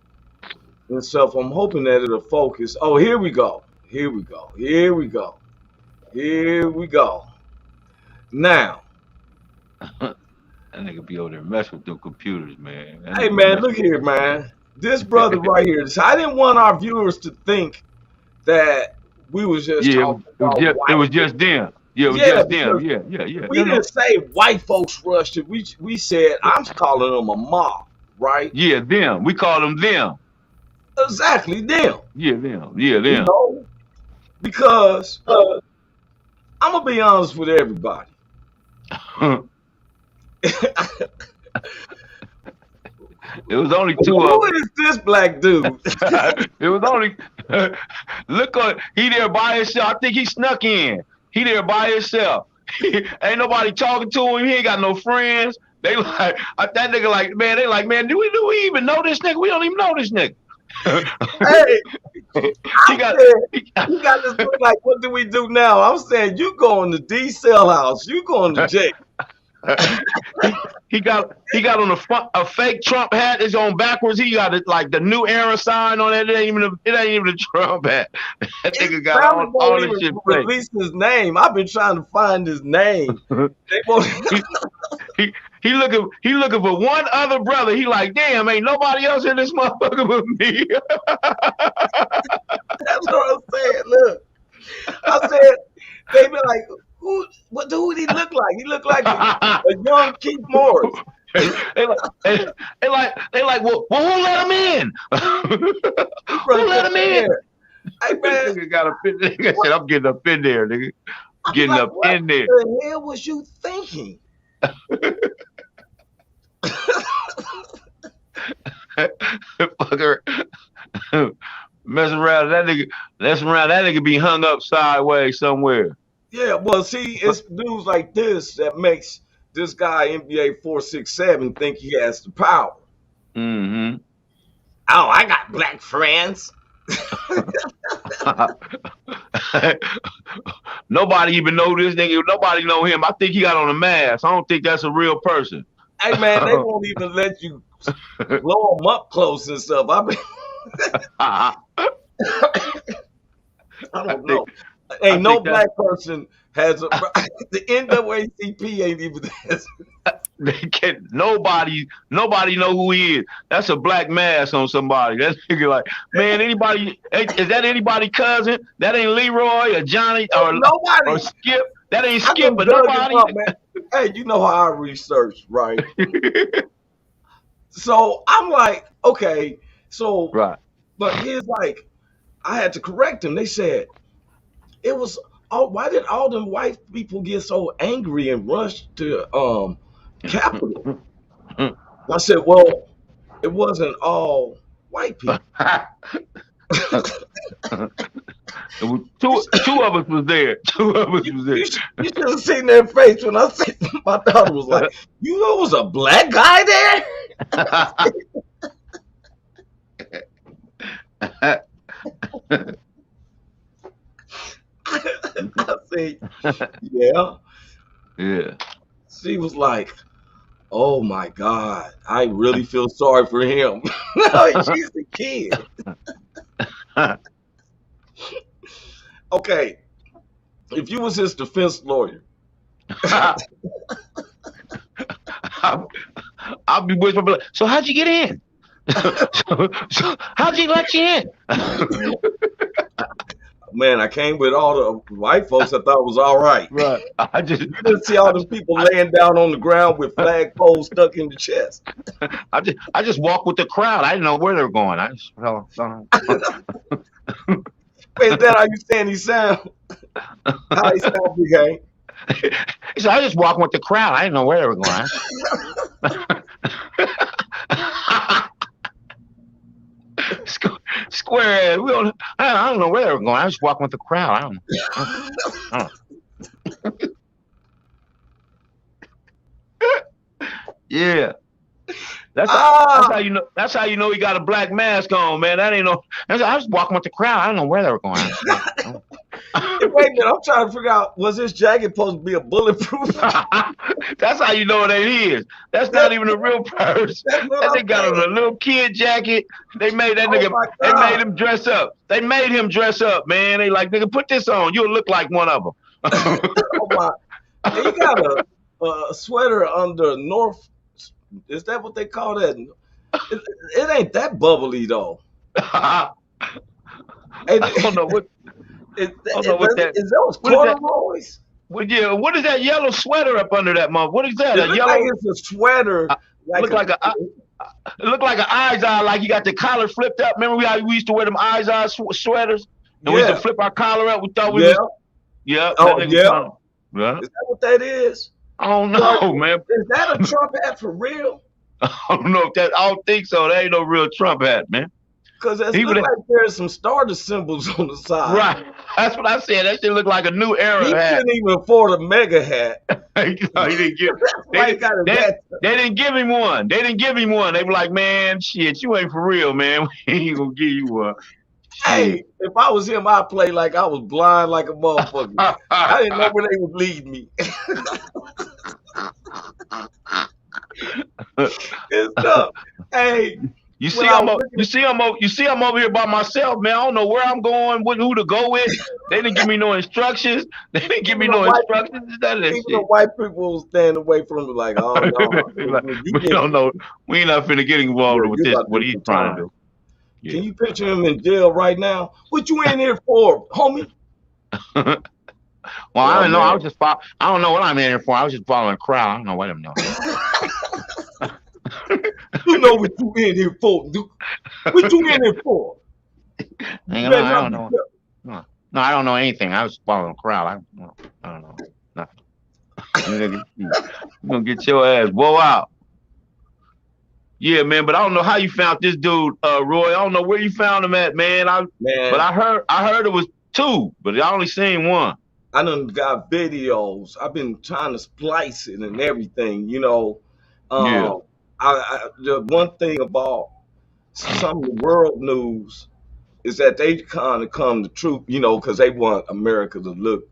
and stuff. I'm hoping that it'll focus. Oh, here we go. Here we go. Here we go. Here we go. Now, That nigga be over there messing with them computers, man. hey man, look here, man. This brother right here. So I didn't want our viewers to think that we was just talking about it was just them. Yeah, it was just them. Yeah. We didn't say white folks rushed it. We said I'm calling them a mob, right? Yeah, them. We call them them. Exactly, them. Yeah, them. Yeah, them. You know, because I'm gonna be honest with everybody. It was only two Who of them. is this black dude? It was only look on he there by himself. I think he snuck in. He there by himself. Ain't nobody talking to him. He ain't got no friends. They like that nigga like, man, they like, man, do we even know this nigga? We don't even know this nigga. Hey, he got this look like, what do we do now? I'm saying you going to D cell house, you going to jail. he got on a fake Trump hat. It's on backwards. He got like the new era sign on it. It ain't even a Trump hat. That nigga got all this shit fake. Release his name. I've been trying to find his name. They won't. He looking for one other brother. He like, damn, ain't nobody else in this motherfucker but me. That's what I'm saying. Look, I said they be like, what do he look like? He look like a young Keith Morris. they like, well, who let him in? Who let him in? Hey man, nigga got a fit. Nigga said, I'm getting up in there, nigga. Getting up in there. What the hell was you thinking? Fucker. Messing around that nigga be hung up sideways somewhere. Yeah, well, see, it's dudes like this that makes this guy NBA 467 think he has the power. Mm-hmm. Oh, I got black friends. Nobody even know this nigga. Nobody know him. I think he got on a mask. I don't think that's a real person. Hey man, they won't even let you blow them up close and stuff. I don't know. Ain't no black person has a the NAACP ain't even nobody know who he is. That's a black mask on somebody. That nigga like, man, anybody is that anybody cousin? That ain't Leroy or Johnny or nobody or Skip. That ain't Skip, but nobody. Hey, you know how I research, right? So I'm like, okay, so right. But here's like, I had to correct him. They said, it was. Oh, why did all them white people get so angry and rush to Capitol? I said, well, it wasn't all white people. It was two of us was there. Two of us was there. You should have seen their face when I said my daughter was like, you know, was a black guy there. I said, yeah. Yeah. She was like, oh my God, I really feel sorry for him. She's a kid. Okay, if you was his defense lawyer, I'll be whispering, like, so how'd you get in? so how'd you let you in? man, I came with all the white folks. I thought it was all right. Right. You didn't see all the people laying down on the ground with flagpoles stuck in the chest. I just walked with the crowd. I didn't know where they were going. I just fell. Wait, is that how you saying he sound? How he sound, Big Hank? He said, I just walked with the crowd. I didn't know where they were going. Square ass. I don't know where they were going. I was walking with the crowd. I don't know. Yeah. That's how you know. That's how you know he got a black mask on, man. That ain't no. I was walking with the crowd. I don't know where they were going. Wait a minute, I'm trying to figure out, was this jacket supposed to be a bulletproof? That's how you know it ain't his. That's not even a real person. That they got on a little kid jacket. They made that nigga. They made him dress up. They made him dress up, man. They like, nigga, put this on. You'll look like one of them. Oh my! He got a sweater under North. Is that what they call that? It ain't that bubbly though. I don't know what. Is those corduroys? Well, yeah. What is that yellow sweater up under that mug? What is that? It looks like it's a sweater. It look like an eyes eye, like you got the collar flipped up. Remember how we used to wear them eyes eye sweaters? And we used to flip our collar up. We thought we was. Yeah. Oh, yeah. Yeah. Is that what that is? I don't know, man. Is that a Trump hat for real? I don't know if that. I don't think so. That ain't no real Trump hat, man. Because it looks like there's some Stardust symbols on the side. Right. That's what I said. That shit look like a new era he hat. He couldn't even afford a mega hat. He didn't give. They didn't give him one. They didn't give him one. They were like, man, shit, you ain't for real, man. We ain't gonna give you one. Hey, if I was him, I'd play like I was blind like a motherfucker. I didn't know where they would lead me. Good stuff. Hey. You see, I'm over here by myself, man. I don't know where I'm going, who to go with. They didn't give me no instructions. They didn't give me no instructions. None of that shit. The white people stand away from me like, oh no, like, we don't know. We ain't not finna get involved with this. What he's trying to do. Yeah. Can you picture him in jail right now? What you in here for, homie? Well, I don't know. I was just I don't know what I'm in here for. I was just following a crowd. I don't know what I'm doing. You know what you in here for, dude. What you in here for? I don't know. No, I don't know anything. I was following a crowd. I don't know. Nothing. You're gonna get your ass blow out. Yeah, man, but I don't know how you found this dude, Roy. I don't know where you found him at, man. But I heard it was two, but I only seen one. I done got videos. I've been trying to splice it and everything, you know. Yeah. The one thing about some of the world news is that they kind of come to truth, you know, because they want America to look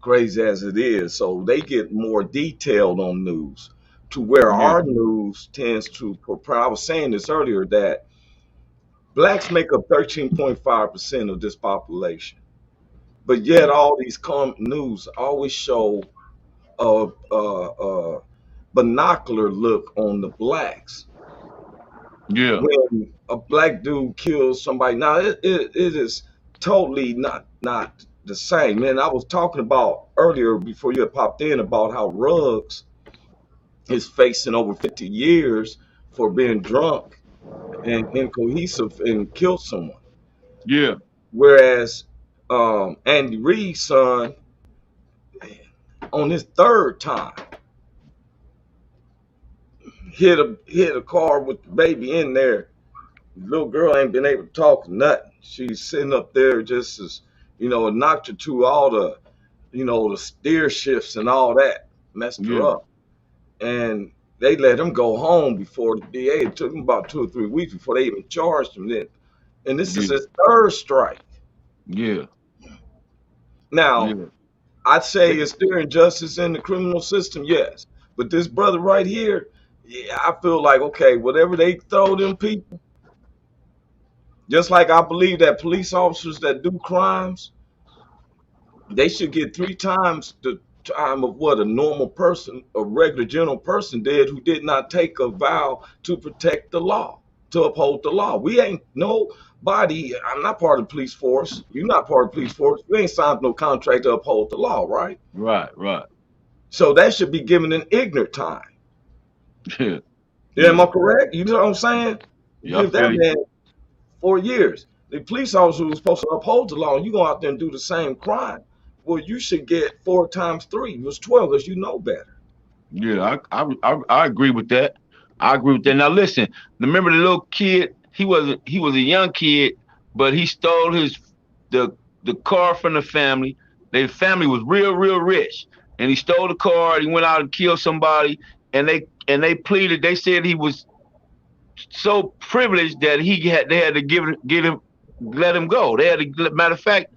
crazy as it is. So they get more detailed on news to where our news tends to portray. I was saying this earlier that blacks make up 13.5% of this population. But yet all these news always show binocular look on the blacks. Yeah. When a black dude kills somebody, now it is totally not the same. Man, I was talking about earlier before you had popped in about how Ruggs is facing over 50 years for being drunk and incohesive and killed someone. Yeah. Whereas Andy Reid's son, on his third time, hit a car with the baby in there. The little girl ain't been able to talk or nothing. She's sitting up there just as, it knocked her to all the, the steer shifts and all that, messed her Yeah. up. And they let him go home before the DA. It took him about 2 or 3 weeks before they even charged him then. And this is Yeah. his third strike. Yeah. Now, Yeah. I'd say is there injustice in the criminal system? Yes. But this brother right here, yeah, I feel like, okay, whatever they throw them people, just like I believe that police officers that do crimes, they should get 3 times the time of what a normal person, a regular general person did who did not take a vow to protect the law, to uphold the law. We ain't nobody, I'm not part of the police force. You're not part of the police force. We ain't signed no contract to uphold the law, right? Right. Right. So that should be given an ignorant time. Yeah. Yeah, am I correct? You know what I'm saying? Yeah, I Give feel that you. man 4 years. The police officer who's supposed to uphold the law, and you go out there and do the same crime. Well, you should get 4 times 3. It was 12 because you know better. Yeah, I agree with that. I agree with that. Now listen, remember the little kid? He was a young kid, but he stole the car from the family. Their family was real rich, and he stole the car. He went out and killed somebody, and they pleaded. They said he was so privileged that they had to let him go. They had to, matter of fact,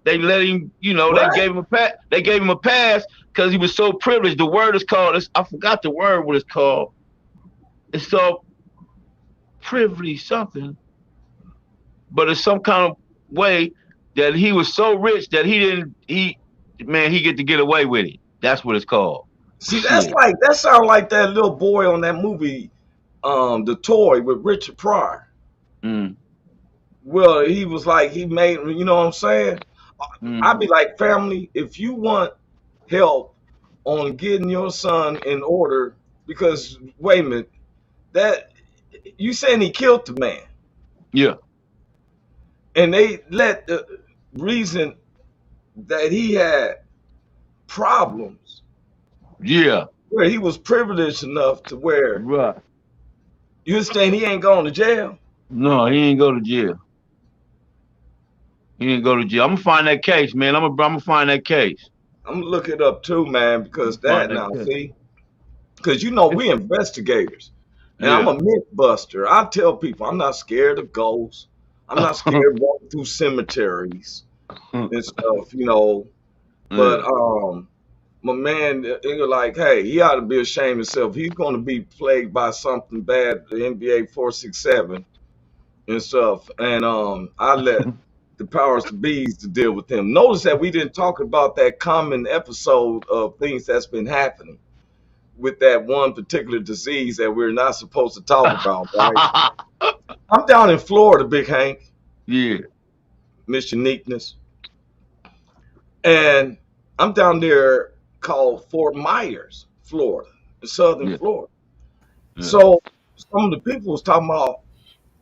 they let him, they Right? gave him a pass. They gave him a pass because he was so privileged. The word is called. I forgot the word. What it's called? It's so privileged something, but it's some kind of way that he was so rich that he didn't. He get to get away with it. That's what it's called. See, Shit. that sounds like that little boy on that movie, The Toy with Richard Pryor. Mm, Well, he was like, he made, you know what I'm saying? I'd be mm. like, family, if you want help on getting your son in order, because wait a minute, that you saying he killed the man, Yeah. and they let the reason that he had problems Yeah. where he was privileged enough to where Right. you saying he ain't going to jail. No, he ain't go to jail. He didn't go to jail. I'm gonna find that case, man. I'm gonna find that case. I'm gonna look it up too, man, I'm because gonna find that that now, case. see, because It's, we investigators, and I'm yeah. a myth buster. I tell people I'm not scared of ghosts. I'm not scared walking through cemeteries and stuff. But Yeah. my man, they're like, hey, he ought to be ashamed of himself. He's going to be plagued by something bad, the NBA 467 and stuff. And I let the powers to bees to deal with him. Notice that we didn't talk about that common episode of things that's been happening with that one particular disease that we're not supposed to talk about, right? I'm down in Florida, Big Hank, Yeah. Miss Uniqueness, and I'm down there called Fort Myers, Florida, in southern Yeah. Florida. Yeah. So some of the people was talking about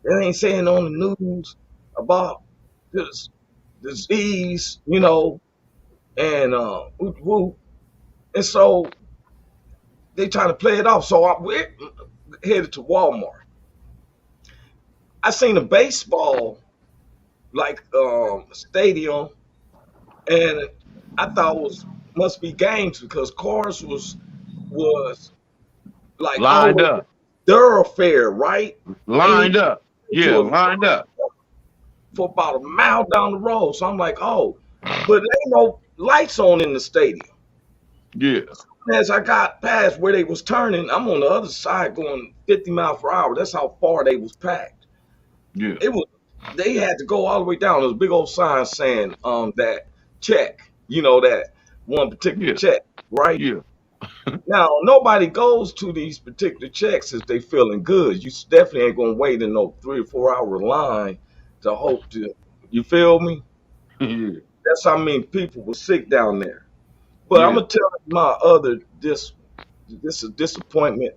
they ain't saying on the news about this disease, and whoop, whoop. And so they trying to play it off. So we're headed to Walmart. I seen a baseball like stadium, and I thought it was must be games because cars was like Lined always up. thoroughfare, right? Ain't Lined up. to Yeah. a Lined up. for about a mile down the road. So I'm like, oh, but there ain't no lights on in the stadium. Yeah. As I got past where they was turning, I'm on the other side going 50 miles per hour. That's how far they was packed. Yeah. It was they had to go all the way down. There was a big old sign saying that check, that one particular Yeah. check, right? Yeah. Now nobody goes to these particular checks if they feeling good. You definitely ain't gonna wait in no 3 or 4 hour line to hope to you feel me? Yeah. That's how many people were sick down there. But I'm Yeah. gonna tell you my other this is disappointment.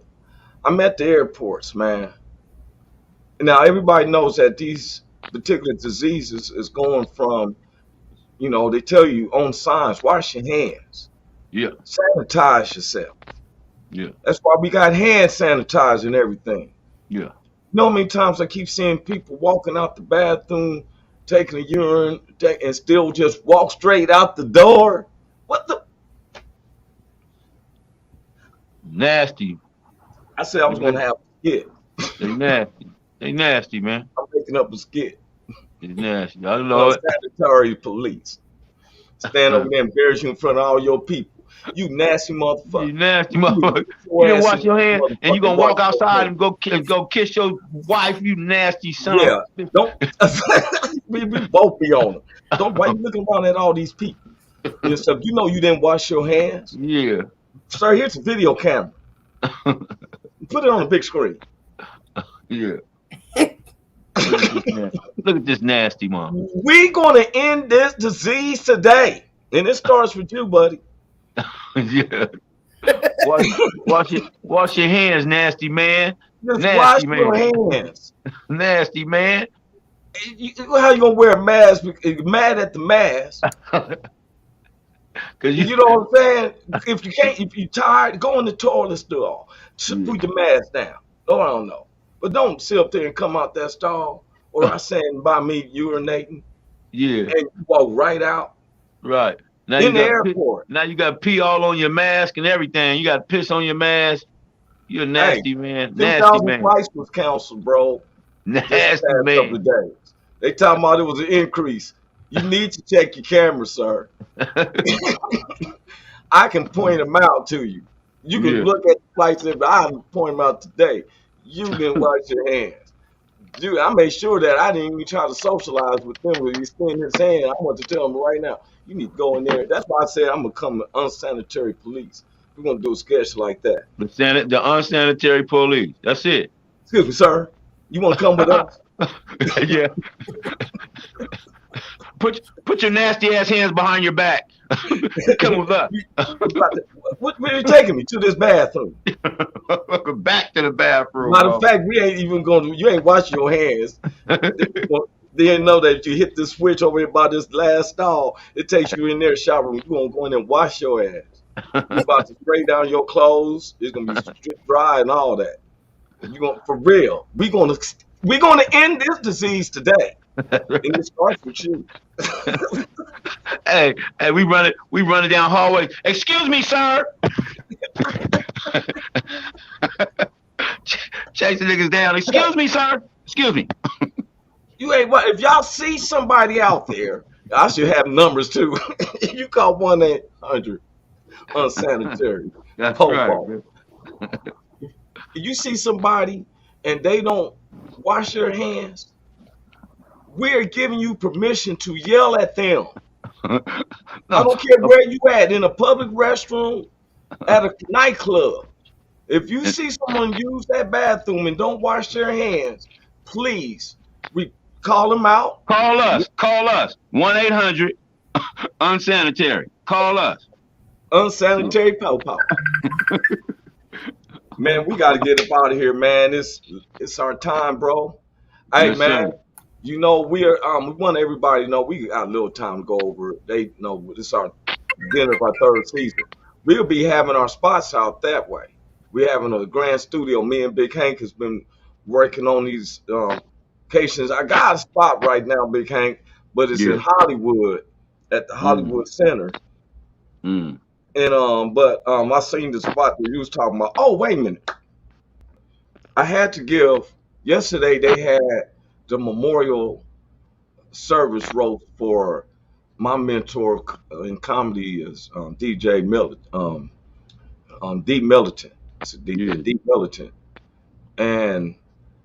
I'm at the airports, man. Now everybody knows that these particular diseases is going from You know, they tell you on signs, wash your hands, Yeah. sanitize yourself. Yeah. That's why we got hand sanitizer and everything. Yeah. You know how many times I keep seeing people walking out the bathroom, taking a urine, and still just walk straight out the door? What the? Nasty. I said I They was going to nasty. have a skit. They nasty. They nasty, man. I'm making up a skit. They nasty. I know it. Unsanitary police. Stand over there and embarrass you in front of all your people. You nasty motherfucker. You nasty You need to motherfucker. get You your didn't ass wash in your this hands and you motherfucker. gonna Wash walk your outside hands. and go kiss your wife, you nasty son Yeah. of Don't we both be on them. Don't why you looking around at all these people and stuff. You know you didn't wash your hands. Yeah. Sir, here's a video camera. Put it on the big screen. Yeah. Look at this nasty mom. We gonna end this disease today. And it starts with you, buddy. Yeah. Wash your hands, nasty man. Just wash Nasty your man. hands. Nasty man. How you gonna wear a mask? You're mad at the mask. Cause You know what I'm saying? If you can't, if you're tired, go in the toilet stall. Just put your mask down. Oh, I don't know. But don't sit up there and come out that stall or I stand by me urinating yeah. and you walk right out Right. Now in the you got airport. now you got pee all on your mask and everything. You got piss on your mask. You're a nasty man. Nasty 2,000 man. flights was canceled, bro. Just the Nasty past couple man. of days. They talking about it was an increase. You need to check your camera, sir. I can point them out to you. You can Yeah. look at the flights, but I can point them out today. You didn't wash your hands. Dude, I made sure that I didn't even try to socialize with them when he extended his hand. I want to tell him right now, you need to go in there. That's why I said I'm going to come unsanitary police. We're going to do a sketch like that. The unsanitary police. That's it. Excuse me, sir. You want to come with us? Yeah. Put your nasty ass hands behind your back. Come with us. Where are you taking me? To this bathroom. Back to the bathroom. Matter of fact, we ain't even going to, you ain't washing your hands. They didn't know that if you hit the switch over here by this last stall, it takes you in there shower. You going to go in there and wash your ass. You about to spray down your clothes. It's going to be strip dry and all that. You going for real. We're going to end this disease today. And it starts with you. Hey, we run it down hallway. Excuse me, sir. Chase the niggas down. Excuse me, sir. Excuse me. You ain't what? If y'all see somebody out there, I should have numbers too. You call 1-800 unsanitary. That's Popo. right. If you see somebody and they don't wash their hands, we're giving you permission to yell at them. I don't care where you at, in a public restroom, at a nightclub. If you see someone use that bathroom and don't wash their hands, please call them out. Call us. 1-800 unsanitary. Call us. Unsanitary Popo. Man, we got to get up out of here, man. It's our time, bro. Hey, Yes, man. sir. You know, we want everybody to know we got a little time to go over it. They know this is our beginning of our third season. We'll be having our spots out that way. We're having a grand studio. Me and Big Hank has been working on these locations. I got a spot right now, Big Hank, but it's in Hollywood at the Hollywood Center. Mm. And but I seen the spot that you was talking about. Oh, wait a minute. I had to give yesterday they had the memorial service roast for my mentor in comedy is DJ Militant, D Militant. It's D Militant. And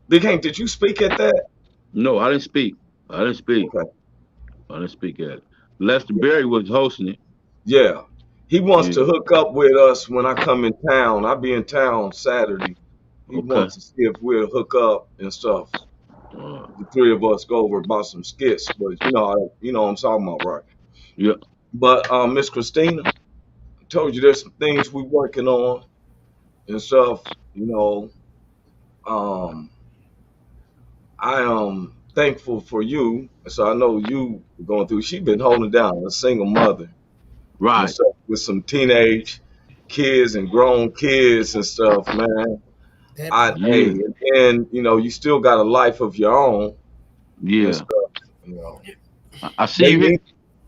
Big Hank, did you speak at that? No, I didn't speak. Okay. I didn't speak at it. Lester Berry was hosting it. Yeah. He wants to hook up with us when I come in town. I'll be in town Saturday. He wants to see if we'll hook up and stuff. The three of us go over about some skits, but you know what I'm talking about, right? Yeah. But Miss Christina, I told you there's some things we working on and stuff. You know, thankful for you. So I know you going through. She been holding down, a single mother and Right. stuff with some teenage kids and grown kids and stuff, man. That part. Hey, Yeah. and you still got a life of your own and Yeah. stuff. You know, I see they you hit. need,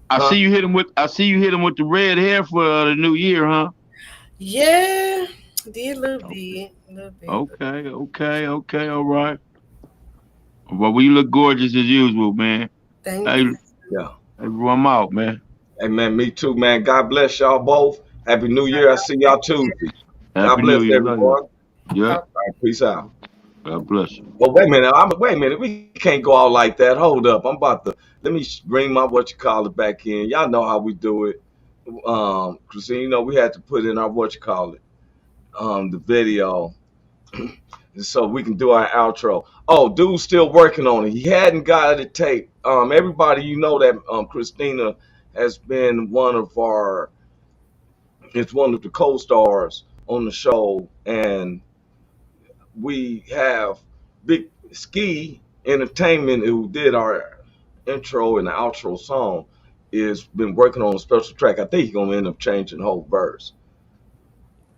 I huh? see you hit him with. I see you hit him with the red hair for the new year, huh? Yeah, did a little Okay. bit, a little bit. Okay. Okay. Okay. All right. Well, you look gorgeous as usual, man. Thank Hey, you. Yeah. hey, I'm out, man. Hey, man, me too, man. God bless y'all both. Happy New Year. I see y'all Tuesday. God Happy New bless Year. Love you. everyone. All Yeah. right, peace out. God bless you. Well, wait a minute. Wait a minute. We can't go out like that. Hold up. I'm about to let me bring my what you call it back in. Y'all know how we do it. Christine, we had to put in our what you call it, the video, so we can do our outro. Oh, dude's still working on it. He hadn't got it taped. Everybody, that Christina has been it's one of the co-stars on the show, and we have Big Ski Entertainment, who did our intro and the outro song, is been working on a special track. I think he's gonna end up changing the whole verse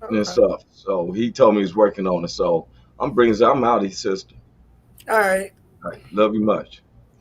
and Okay. stuff. So he told me he's working on it. So I'm out of his sister. All right. All right, love you much.